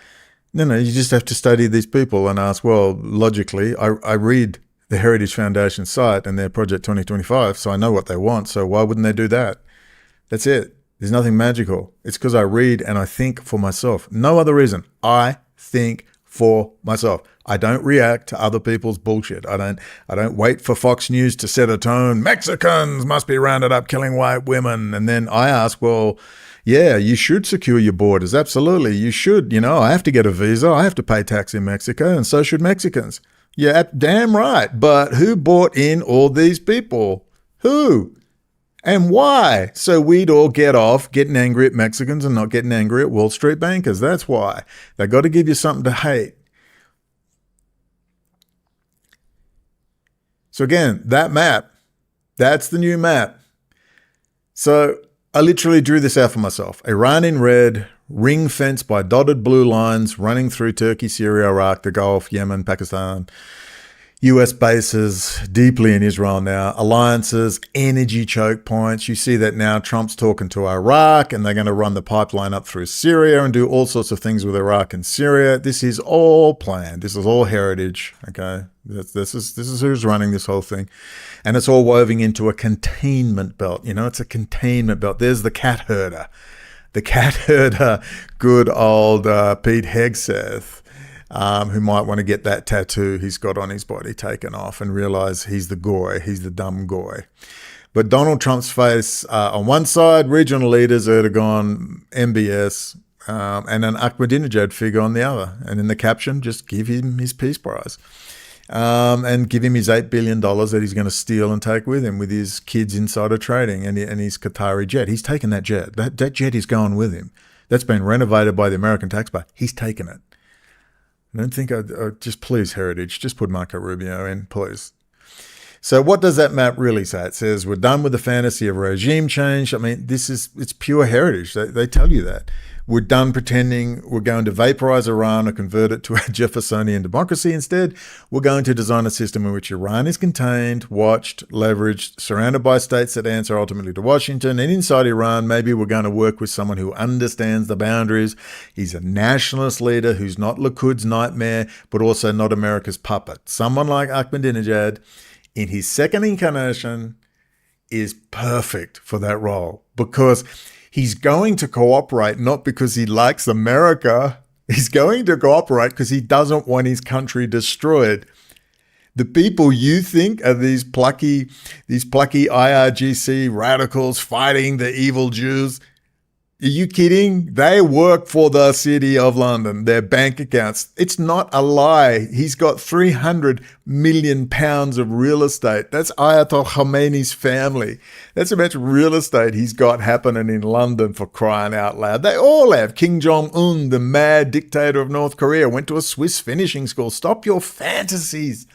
No, you just have to study these people and ask, well, logically, I read the Heritage Foundation site and their Project 2025, so I know what they want, so why wouldn't they do that? That's it. There's nothing magical. It's because I read and I think for myself. No other reason. I think for myself. I don't react to other people's bullshit. I don't wait for Fox News to set a tone. Mexicans must be rounded up killing white women. And then I ask, well, yeah, you should secure your borders. Absolutely. You should. I have to get a visa. I have to pay tax in Mexico, and so should Mexicans. Yeah, damn right. But who brought in all these people? Who? And why? So we'd all get off getting angry at Mexicans and not getting angry at Wall Street bankers. That's why. They got to give you something to hate. So again, that map, that's the new map. So I literally drew this out for myself. Iran in red, ring fenced by dotted blue lines running through Turkey, Syria, Iraq, the Gulf, Yemen, Pakistan, US bases, deeply in Israel now, alliances, energy choke points. You see that now Trump's talking to Iraq, and they're going to run the pipeline up through Syria and do all sorts of things with Iraq and Syria. This is all planned. This is all heritage, okay? This is who's running this whole thing. And it's all woven into a containment belt. It's a containment belt. There's the cat herder. The cat herder, good old Pete Hegseth, who might want to get that tattoo he's got on his body taken off and realize he's the goy, he's the dumb goy. But Donald Trump's face on one side, regional leaders, Erdogan, MBS, and an Ahmadinejad figure on the other. And in the caption, just give him his Peace Prize. And give him his $8 billion that he's going to steal and take with him with his kids' insider trading and his Qatari jet. He's taken that jet. That jet is going with him. That's been renovated by the American taxpayer. He's taken it. I don't think just please, Heritage, just put Marco Rubio in, please. So what does that map really say? It says we're done with the fantasy of regime change. I mean, it's pure heritage. They tell you that. We're done pretending we're going to vaporize Iran or convert it to a Jeffersonian democracy. Instead, we're going to design a system in which Iran is contained, watched, leveraged, surrounded by states that answer ultimately to Washington. And inside Iran, maybe we're going to work with someone who understands the boundaries. He's a nationalist leader who's not Likud's nightmare, but also not America's puppet. Someone like Ahmadinejad in his second incarnation is perfect for that role because he's going to cooperate not because he likes America. He's going to cooperate because he doesn't want his country destroyed. The people you think are these plucky IRGC radicals fighting the evil Jews, are you kidding? They work for the City of London, their bank accounts. It's not a lie. He's got 300 million pounds of real estate. That's Ayatollah Khomeini's family. That's how much real estate he's got happening in London, for crying out loud. They all have. Kim Jong-un, the mad dictator of North Korea, went to a Swiss finishing school. Stop your fantasies.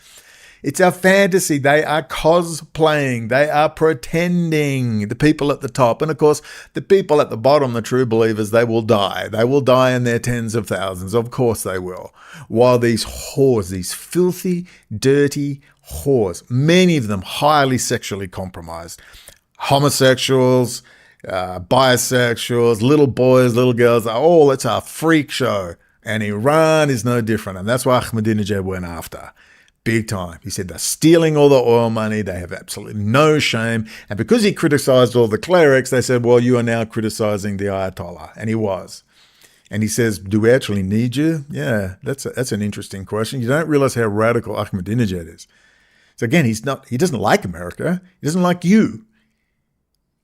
It's a fantasy. They are cosplaying. They are pretending, the people at the top. And of course, the people at the bottom, the true believers, they will die. They will die in their tens of thousands. Of course they will. While these whores, these filthy, dirty whores, many of them highly sexually compromised, homosexuals, bisexuals, little boys, little girls, it's a freak show. And Iran is no different. And that's why Ahmadinejad went after. Big time. He said they're stealing all the oil money. They have absolutely no shame. And because he criticized all the clerics, they said, well, you are now criticizing the Ayatollah. And he was. And he says, do we actually need you? Yeah, that's an interesting question. You don't realize how radical Ahmadinejad is. So again, he doesn't like America. He doesn't like you.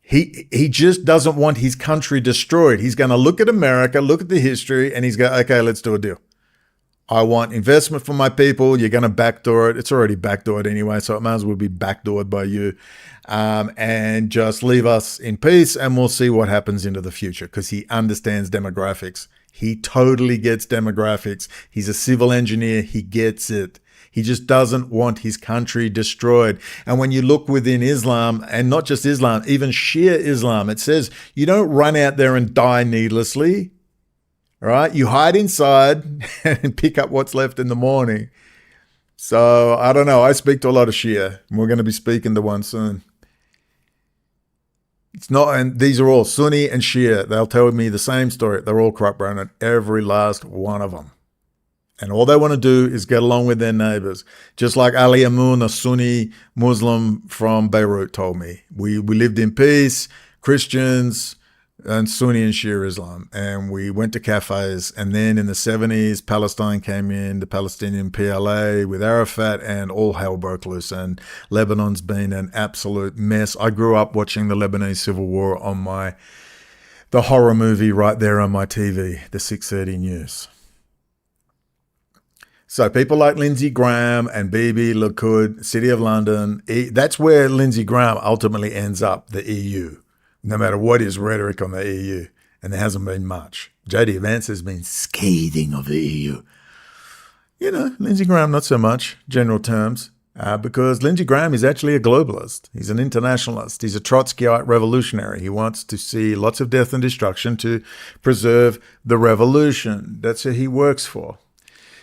He just doesn't want his country destroyed. He's going to look at America, look at the history, and he's going, okay, let's do a deal. I want investment for my people. You're going to backdoor it. It's already backdoored anyway, so it might as well be backdoored by you. And just leave us in peace, and we'll see what happens into the future, because he understands demographics. He totally gets demographics. He's a civil engineer. He gets it. He just doesn't want his country destroyed. And when you look within Islam, and not just Islam, even Shia Islam, it says you don't run out there and die needlessly. All right, you hide inside and pick up what's left in the morning. So I don't know. I speak to a lot of Shia, and we're going to be speaking to one soon. It's not, and these are all Sunni and Shia. They'll tell me the same story. They're all corrupt, Brendon, every last one of them. And all they want to do is get along with their neighbors. Just like Ali Amun, a Sunni Muslim from Beirut, told me. We lived in peace, Christians, and Sunni and Shia Islam. And we went to cafes. And then in the 70s, Palestine came in, the Palestinian PLA with Arafat, and all hell broke loose. And Lebanon's been an absolute mess. I grew up watching the Lebanese Civil War on the horror movie right there on my TV, the 6:30 news. So people like Lindsey Graham and BiBi, Likud, City of London, that's where Lindsey Graham ultimately ends up, the EU. No matter what his rhetoric on the EU, and there hasn't been much. JD Vance has been scathing of the EU. You know, Lindsey Graham, not so much, general terms, because Lindsey Graham is actually a globalist. He's an internationalist. He's a Trotskyite revolutionary. He wants to see lots of death and destruction to preserve the revolution. That's who he works for.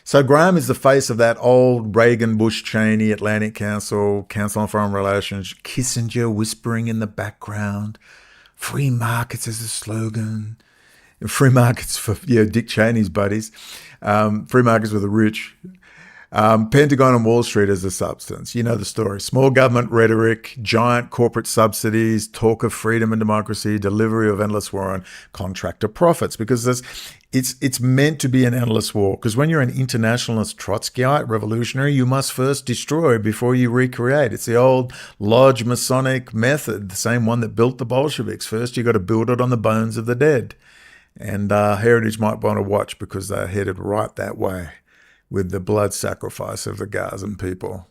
So Graham is the face of that old Reagan, Bush, Cheyney, Atlantic Council, Council on Foreign Relations, Kissinger whispering in the background. Free markets as a slogan. Free markets for Dick Cheney's buddies. Free markets for the rich. Pentagon and Wall Street as a substance. You know the story. Small government rhetoric, giant corporate subsidies, talk of freedom and democracy, delivery of endless war on contractor profits. Because it's meant to be an endless war. Because when you're an internationalist Trotskyite revolutionary, you must first destroy before you recreate. It's the old Lodge Masonic method, the same one that built the Bolsheviks. First, you got to build it on the bones of the dead. And Heritage might want to watch, because they're headed right that way with the blood sacrifice of the Gazan people.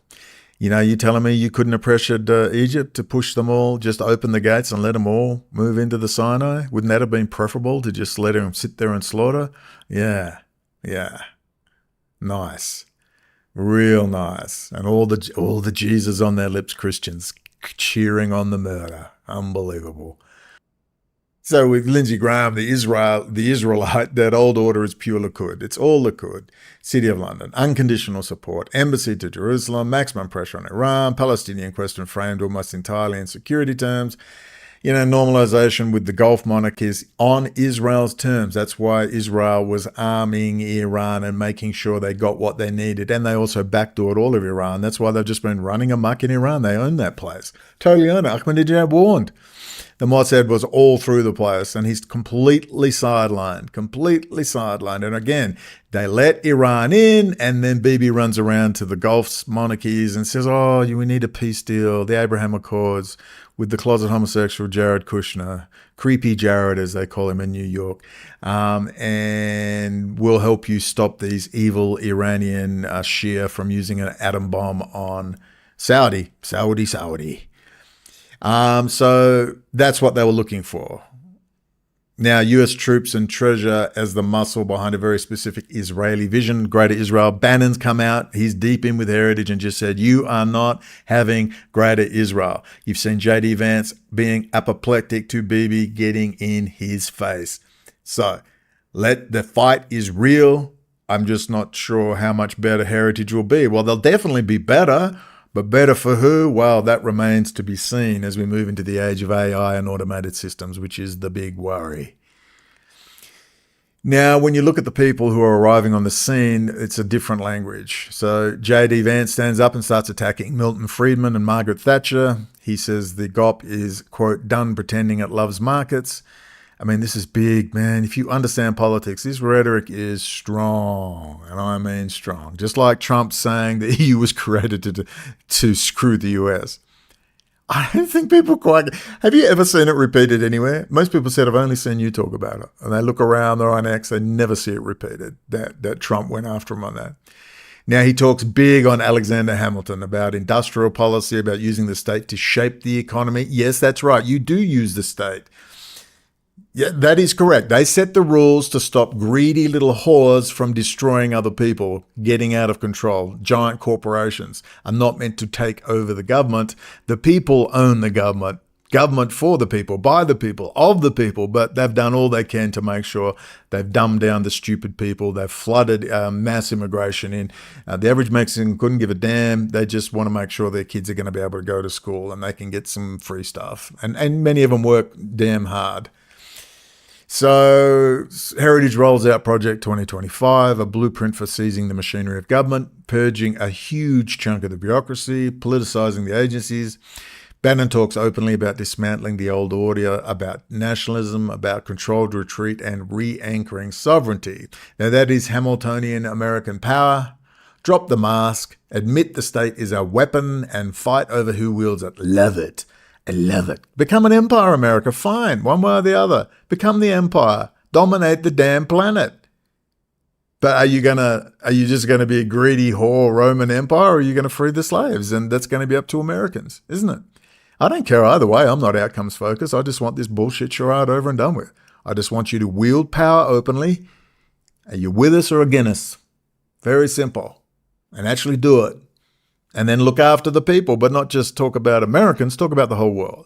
You know, you telling me you couldn't have pressured Egypt to push them all, just open the gates and let them all move into the Sinai? Wouldn't that have been preferable to just let them sit there and slaughter? Yeah. Nice. Real nice. And all the Jesus on their lips Christians cheering on the murder. Unbelievable. So with Lindsey Graham, the Israelite, that old order is pure Likud. It's all Likud. City of London, unconditional support, embassy to Jerusalem, maximum pressure on Iran, Palestinian question framed almost entirely in security terms. normalization with the Gulf monarchies on Israel's terms. That's why Israel was arming Iran and making sure they got what they needed. And they also backdoored all of Iran. That's why they've just been running amok in Iran. They own that place. Totally own it. Ahmadinejad warned. The Mossad was all through the place, and he's completely sidelined. And again, they let Iran in, and then BiBi runs around to the Gulf monarchies and says, oh, we need a peace deal, the Abraham Accords, with the closet homosexual Jared Kushner, creepy Jared as they call him in New York, and we'll help you stop these evil Iranian Shia from using an atom bomb on Saudi. So that's what they were looking for. Now, US troops and treasure as the muscle behind a very specific Israeli vision, Greater Israel. Bannon's come out. He's deep in with heritage and just said, you are not having Greater Israel. You've seen JD Vance being apoplectic to BiBi, getting in his face. So the fight is real. I'm just not sure how much better heritage will be. Well, they'll definitely be better. But better for who? Well, that remains to be seen as we move into the age of AI and automated systems, which is the big worry. Now, when you look at the people who are arriving on the scene, it's a different language. So J.D. Vance stands up and starts attacking Milton Friedman and Margaret Thatcher. He says the GOP is, quote, done pretending it loves markets. I mean, this is big, man. If you understand politics, this rhetoric is strong, and I mean strong. Just like Trump saying the EU was created to screw the US. I don't think people quite... Have you ever seen it repeated anywhere? Most people said, I've only seen you talk about it. And they look around, they're on X, they never see it repeated, that Trump went after him on that. Now, he talks big on Alexander Hamilton about industrial policy, about using the state to shape the economy. Yes, that's right. You do use the state. Yeah, that is correct. They set the rules to stop greedy little whores from destroying other people, getting out of control. Giant corporations are not meant to take over the government. The people own the government. Government for the people, by the people, of the people, but they've done all they can to make sure they've dumbed down the stupid people. They've flooded mass immigration in. The average Mexican couldn't give a damn. They just want to make sure their kids are going to be able to go to school and they can get some free stuff. And many of them work damn hard. So Heritage rolls out Project 2025, a blueprint for seizing the machinery of government, purging a huge chunk of the bureaucracy, politicizing the agencies. Bannon talks openly about dismantling the old order, about nationalism, about controlled retreat and re-anchoring sovereignty. Now that is Hamiltonian American power. Drop the mask, admit the state is a weapon and fight over who wields it. Love it. I love it. Become an empire, America. Fine. One way or the other. Become the empire. Dominate the damn planet. But are you just going to be a greedy whore Roman Empire, or are you going to free the slaves? And that's going to be up to Americans, isn't it? I don't care either way. I'm not outcomes focused. I just want this bullshit charade over and done with. I just want you to wield power openly. Are you with us or against us? Very simple. And actually do it. And then look after the people, but not just talk about Americans, talk about the whole world.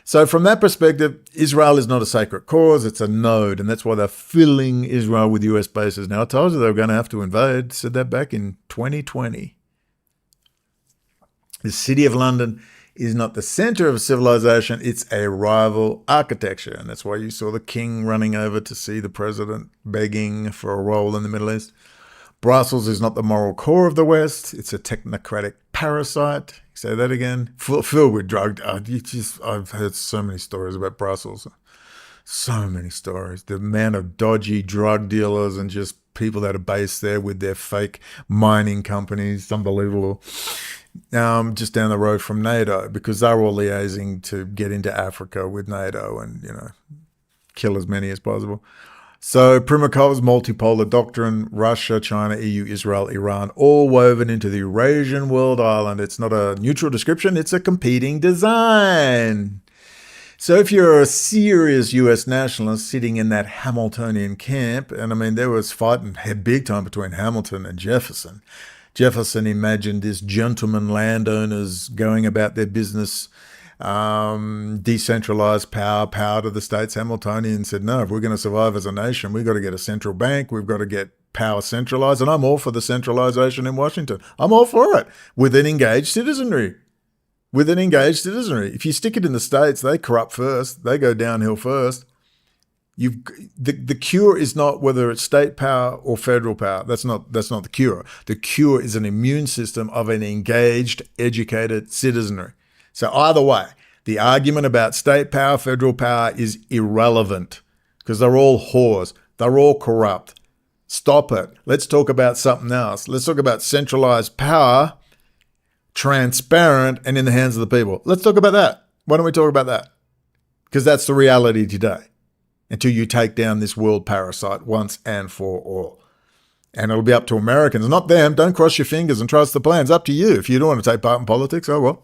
So from that perspective, Israel is not a sacred cause, it's a node, and that's why they're filling Israel with US bases. Now, I told you they were going to have to invade, said that back in 2020. The City of London is not the center of civilization, it's a rival architecture, and that's why you saw the king running over to see the president begging for a role in the Middle East. Brussels is not the moral core of the West. It's a technocratic parasite. Say that again. Filled with drug. I've heard so many stories about Brussels. So many stories. The amount of dodgy drug dealers and just people that are based there with their fake mining companies. It's unbelievable. Just down the road from NATO, because they're all liaising to get into Africa with NATO and, kill as many as possible. So Primakov's multipolar doctrine, Russia, China, EU, Israel, Iran, all woven into the Eurasian world island. It's not a neutral description, it's a competing design. So if you're a serious US nationalist sitting in that Hamiltonian camp, and I mean, there was fighting big time between Hamilton and Jefferson. Jefferson imagined this gentleman landowners going about their business, decentralized power to the states. Hamiltonian said, no, if we're going to survive as a nation, we've got to get a central bank, we've got to get power centralized, and I'm all for the centralization in Washington. I'm all for it, with an engaged citizenry. with an engaged citizenry. If you stick it in the States, they corrupt first. They go downhill first. The cure is not whether it's state power or federal power. That's not the cure. The cure is an immune system of an engaged, educated citizenry. So either way, the argument about state power, federal power is irrelevant because they're all whores. They're all corrupt. Stop it. Let's talk about something else. Let's talk about centralized power, transparent, and in the hands of the people. Let's talk about that. Why don't we talk about that? Because that's the reality today. Until you take down this world parasite once and for all. And it'll be up to Americans, not them. Don't cross your fingers and trust the plan. It's up to you. If you don't want to take part in politics, oh well.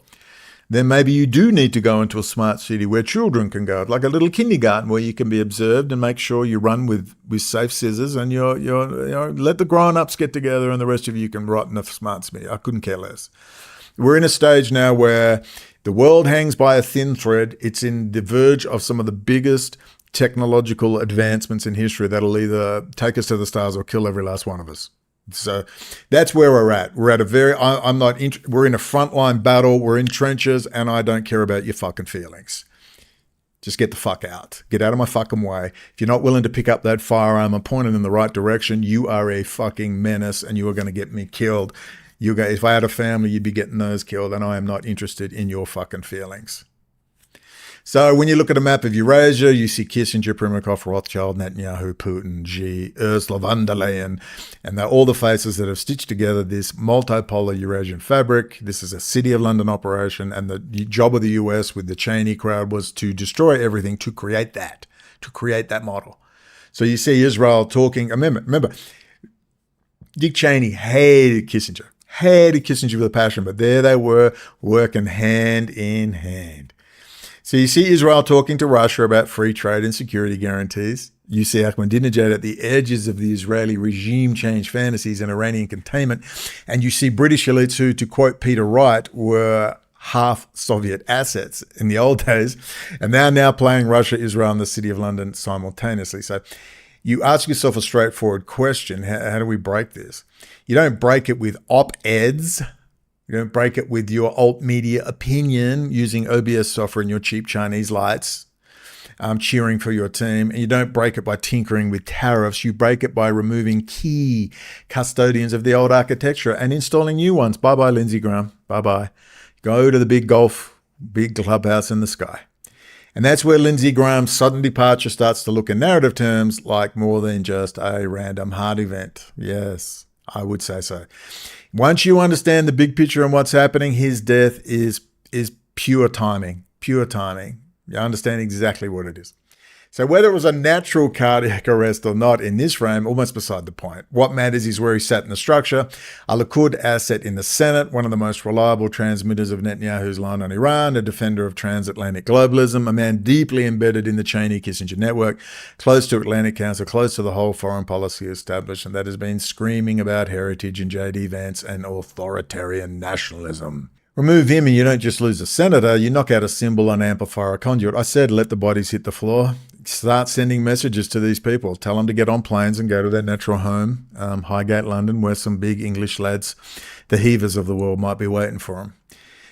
Then maybe you do need to go into a smart city where children can go, like a little kindergarten where you can be observed and make sure you run with safe scissors and you let the grown-ups get together and the rest of you can rot in a smart city. I couldn't care less. We're in a stage now where the world hangs by a thin thread. It's in the verge of some of the biggest technological advancements in history that'll either take us to the stars or kill every last one of us. So that's where we're at. We're at a we're in a frontline battle. We're in trenches and I don't care about your fucking feelings. Just get the fuck out. Get out of my fucking way. If you're not willing to pick up that firearm and point it in the right direction, you are a fucking menace and you are going to get me killed. If I had a family, you'd be getting those killed and I am not interested in your fucking feelings. So when you look at a map of Eurasia, you see Kissinger, Primakov, Rothschild, Netanyahu, Putin, Xi, Ursula von der Leyen, and they're all the faces that have stitched together this multipolar Eurasian fabric. This is a City of London operation, and the job of the US with the Cheyney crowd was to destroy everything to create that model. So you see Israel talking. Remember, Dick Cheney hated Kissinger with a passion, but there they were working hand in hand. So you see Israel talking to Russia about free trade and security guarantees. You see Ahmadinejad at the edges of the Israeli regime change fantasies and Iranian containment. And you see British elites who, to quote Peter Wright, were half Soviet assets in the old days. And they're now playing Russia, Israel, and the City of London simultaneously. So you ask yourself a straightforward question. How do we break this? You don't break it with op-eds. You don't break it with your alt media opinion using OBS software and your cheap Chinese lights, cheering for your team. And you don't break it by tinkering with tariffs. You break it by removing key custodians of the old architecture and installing new ones. Bye-bye, Lindsey Graham. Bye-bye. Go to the big clubhouse in the sky. And that's where Lindsey Graham's sudden departure starts to look in narrative terms like more than just a random heart event. Yes, I would say so. Once you understand the big picture and what's happening, his death is pure timing. Pure timing. You understand exactly what it is. So whether it was a natural cardiac arrest or not in this frame, almost beside the point. What matters is where he sat in the structure. A Likud asset in the Senate, one of the most reliable transmitters of Netanyahu's line on Iran, a defender of transatlantic globalism, a man deeply embedded in the Cheyney-Kissinger network, close to Atlantic Council, close to the whole foreign policy establishment that has been screaming about heritage and J.D. Vance and authoritarian nationalism. Remove him and you don't just lose a senator, you knock out a symbol, an amplifier, a conduit. I said let the bodies hit the floor. Start sending messages to these people. Tell them to get on planes and go to their natural home, Highgate, London, where some big English lads, the heavers of the world, might be waiting for them.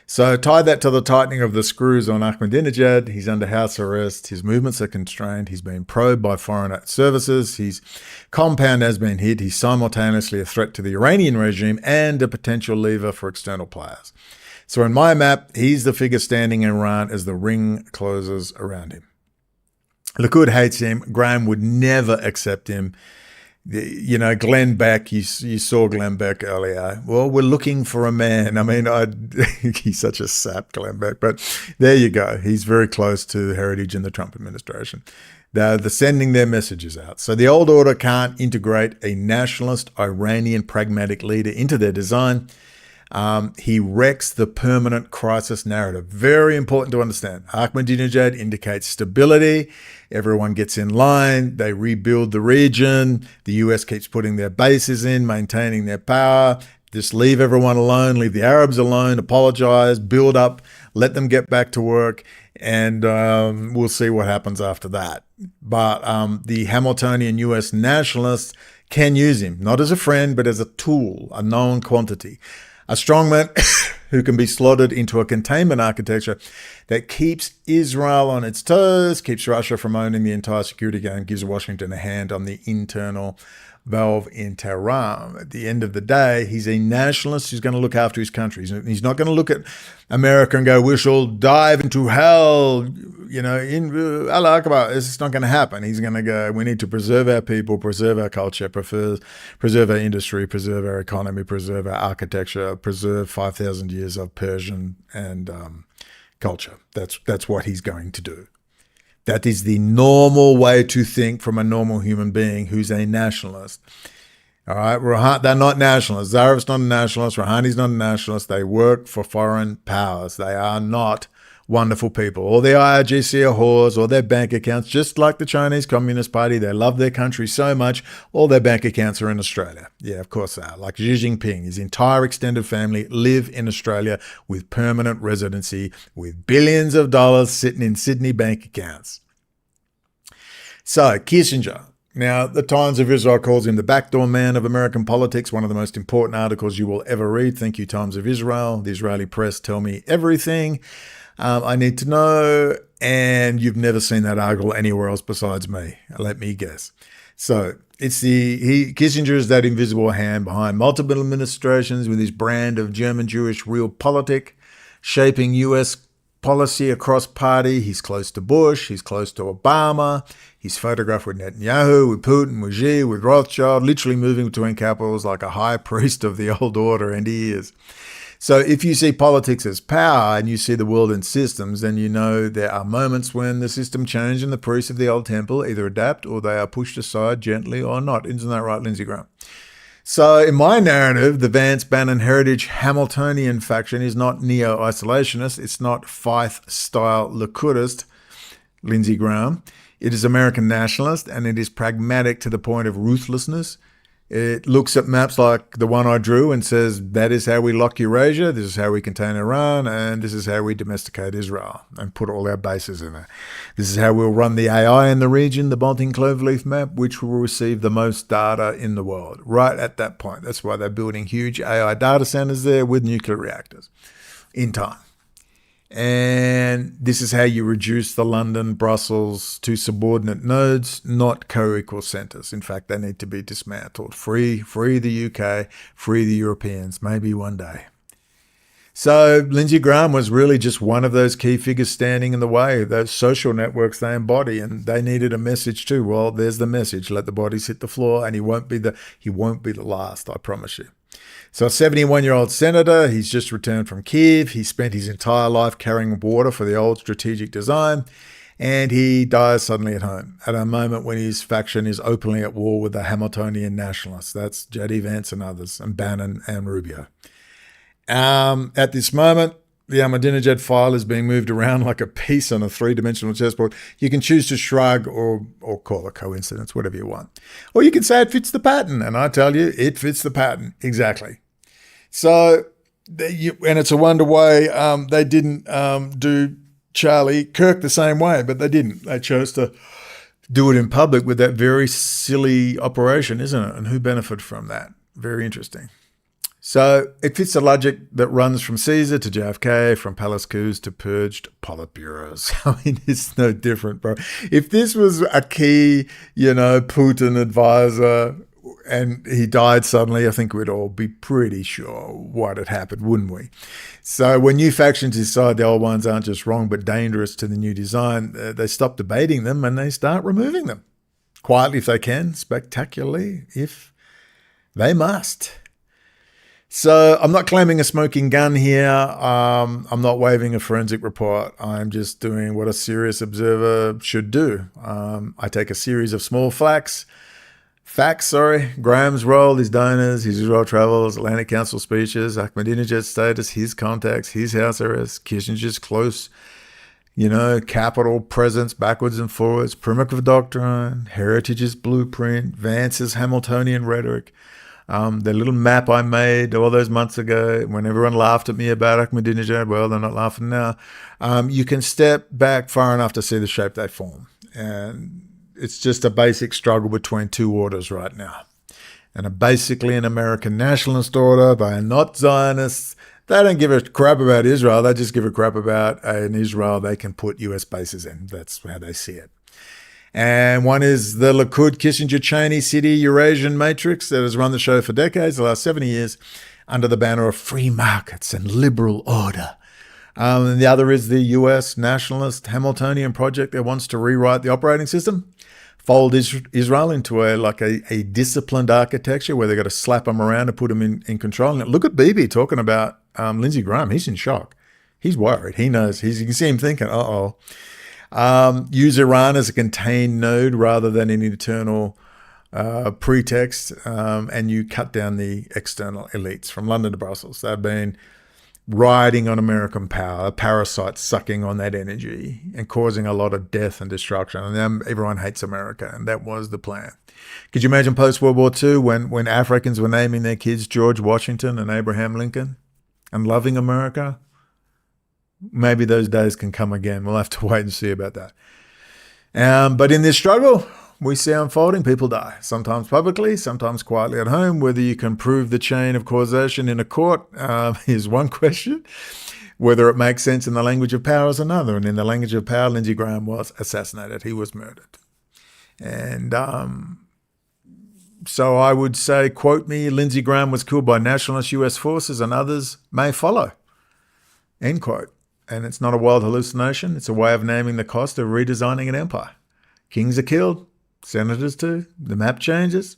So tie that to the tightening of the screws on Ahmadinejad. He's under house arrest. His movements are constrained. He's been probed by foreign services. His compound has been hit. He's simultaneously a threat to the Iranian regime and a potential lever for external players. So in my map, he's the figure standing in Iran as the ring closes around him. Likud hates him. Graham would never accept him. You know, Glenn Beck, you saw Glenn Beck earlier. Well, we're looking for a man. I mean, he's such a sap, Glenn Beck. But there you go. He's very close to heritage in the Trump administration. They're sending their messages out. So the old order can't integrate a nationalist Iranian pragmatic leader into their design. He wrecks the permanent crisis narrative. Very important to understand. Ahmadinejad indicates stability. Everyone gets in line. They rebuild the region. The US keeps putting their bases in, maintaining their power. Just leave everyone alone. Leave the Arabs alone. Apologize. Build up. Let them get back to work. And we'll see what happens after that. But the Hamiltonian US nationalists can use him, not as a friend, but as a tool, a known quantity. A strongman who can be slotted into a containment architecture that keeps Israel on its toes, keeps Russia from owning the entire security game, gives Washington a hand on the internal valve in Tehran. At the end of the day, he's a nationalist who's going to look after his country. He's not going to look at America and go, we shall dive into hell, in Allah Akbar. It's not going to happen. He's going to go, we need to preserve our people, preserve our culture, preserve our industry, preserve our economy, preserve our architecture, preserve 5,000 years of Persian and culture. That's what he's going to do. That is the normal way to think from a normal human being who's a nationalist. All right, they're not nationalists. Zarif's not a nationalist. Rouhani's not a nationalist. They work for foreign powers. They are not wonderful people. All the IRGC are whores, all their bank accounts, just like the Chinese Communist Party. They love their country so much, all their bank accounts are in Australia. Yeah, of course they are. Like Xi Jinping, his entire extended family live in Australia with permanent residency, with billions of dollars sitting in Sydney bank accounts. So, Kissinger. Now, the Times of Israel calls him the backdoor man of American politics, one of the most important articles you will ever read. Thank you, Times of Israel. The Israeli press tell me everything I need to know, and you've never seen that article anywhere else besides me. Let me guess. So, Kissinger is that invisible hand behind multiple administrations with his brand of German-Jewish realpolitik, shaping US policy across party. He's close to Bush, he's close to Obama, he's photographed with Netanyahu, with Putin, with Xi, with Rothschild, literally moving between capitals like a high priest of the old order, and he is. So if you see politics as power and you see the world in systems, then you know there are moments when the system change and the priests of the old temple either adapt or they are pushed aside gently or not. Isn't that right, Lindsey Graham? So in my narrative, the Vance, Bannon, Heritage, Hamiltonian faction is not neo-isolationist. It's not Fife-style Likudist, Lindsey Graham. It is American nationalist, and it is pragmatic to the point of ruthlessness. It looks at maps like the one I drew and says, that is how we lock Eurasia, this is how we contain Iran, and this is how we domesticate Israel and put all our bases in there. This is how we'll run the AI in the region, the Bonting Cloverleaf map, which will receive the most data in the world, right at that point. That's why they're building huge AI data centers there with nuclear reactors in time. And this is how you reduce the London, Brussels to subordinate nodes, not co-equal centres. In fact, they need to be dismantled. Free the UK, free the Europeans, maybe one day. So Lindsey Graham was really just one of those key figures standing in the way. Those social networks they embody, and they needed a message too. Well, there's the message. Let the bodies hit the floor, and he won't be the last, I promise you. So a 71-year-old senator, he's just returned from Kiev. He spent his entire life carrying water for the old strategic design, and he dies suddenly at home at a moment when his faction is openly at war with the Hamiltonian nationalists. That's J.D. Vance and others, and Bannon and Rubio. At this moment, the Ahmadinejad file is being moved around like a piece on a three-dimensional chessboard. You can choose to shrug or call it coincidence, whatever you want. Or you can say it fits the pattern, and I tell you, it fits the pattern, exactly. So, and it's a wonder why they didn't do Charlie Kirk the same way, but they didn't. They chose to do it in public with that very silly operation, isn't it? And who benefited from that? Very interesting. So it fits the logic that runs from Caesar to JFK, from palace coups to purged politburos. I mean, it's no different, bro. If this was a key, Putin advisor and he died suddenly, I think we'd all be pretty sure what had happened, wouldn't we? So when new factions decide the old ones aren't just wrong but dangerous to the new design, they stop debating them and they start removing them. Quietly if they can, spectacularly if they must. So I'm not claiming a smoking gun here. I'm not waving a forensic report. I'm just doing what a serious observer should do. I take a series of small facts, Graham's role, his donors, his Israel travels, Atlantic Council speeches, Ahmadinejad's status, his contacts, his house arrest, Kissinger's close, capital presence backwards and forwards, Primitive Doctrine, Heritage's blueprint, Vance's Hamiltonian rhetoric, the little map I made all those months ago when everyone laughed at me about Ahmadinejad. Well, they're not laughing now. You can step back far enough to see the shape they form. And it's just a basic struggle between two orders right now. and are basically an American nationalist order. They are not Zionists. They don't give a crap about Israel. They just give a crap about an Israel they can put US bases in. That's how they see it. And one is the Likud, Kissinger, Cheyney, City, Eurasian matrix that has run the show for decades, the last 70 years, under the banner of free markets and liberal order. And the other is the US nationalist Hamiltonian project that wants to rewrite the operating system, fold Israel into a disciplined architecture where they've got to slap them around and put them in control. And look at BiBi talking about Lindsey Graham. He's in shock. He's worried. He knows. You can see him thinking, use Iran as a contained node rather than an eternal pretext, and you cut down the external elites from London to Brussels. They've been riding on American power, parasites sucking on that energy and causing a lot of death and destruction. And then everyone hates America, and that was the plan. Could you imagine post-World War II when Africans were naming their kids George Washington and Abraham Lincoln and loving America? Maybe those days can come again. We'll have to wait and see about that. But in this struggle, we see unfolding. People die, sometimes publicly, sometimes quietly at home. Whether you can prove the chain of causation in a court is one question. Whether it makes sense in the language of power is another. And in the language of power, Lindsey Graham was assassinated. He was murdered. And so I would say, quote me, Lindsey Graham was killed by nationalist US forces and others may follow. End quote. And it's not a wild hallucination. It's a way of naming the cost of redesigning an empire. Kings are killed, senators too. The map changes.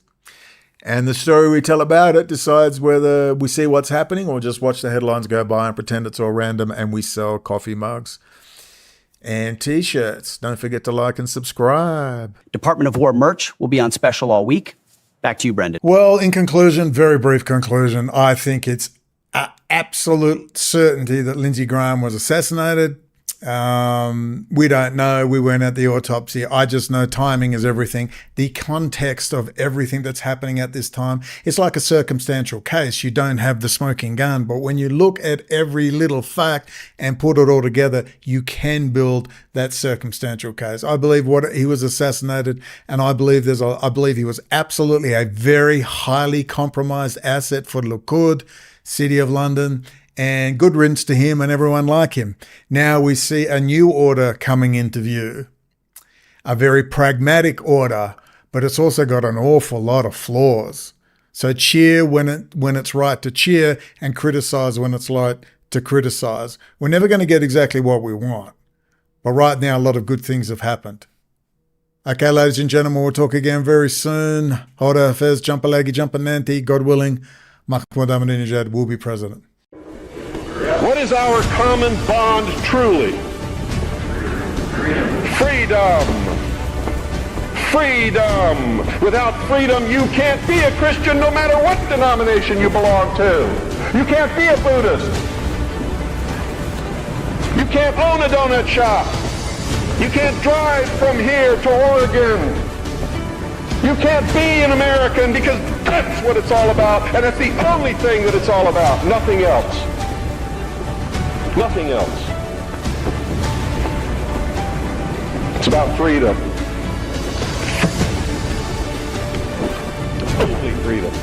And the story we tell about it decides whether we see what's happening or just watch the headlines go by and pretend it's all random, and we sell coffee mugs and T-shirts. Don't forget to like and subscribe.
Department of War merch will be on special all week. Back to you, Brendon.
Well, in conclusion, very brief conclusion, I think it's absolute certainty that Lindsey Graham was assassinated. We don't know. We weren't at the autopsy. I just know timing is everything. The context of everything that's happening at this time, it's like a circumstantial case. You don't have the smoking gun, but when you look at every little fact and put it all together, you can build that circumstantial case. I believe he was assassinated, and I believe he was absolutely a very highly compromised asset for Likud, City of London, and good riddance to him and everyone like him. Now we see a new order coming into view, a very pragmatic order, but it's also got an awful lot of flaws. So cheer when it's right to cheer, and criticize when it's right to criticize. We're never going to get exactly what we want, but right now a lot of good things have happened. Okay, ladies and gentlemen, we'll talk again very soon. Hora Hafez, Jumpalagi, Jumpananti, God willing, Mahmoud Ahmadinejad will be president.
What is our common bond truly? Freedom. Freedom. Without freedom, you can't be a Christian no matter what denomination you belong to. You can't be a Buddhist. You can't own a donut shop. You can't drive from here to Oregon. You can't be an American, because that's what it's all about, and that's the only thing that it's all about. Nothing else. Nothing else. It's about freedom. Only freedom.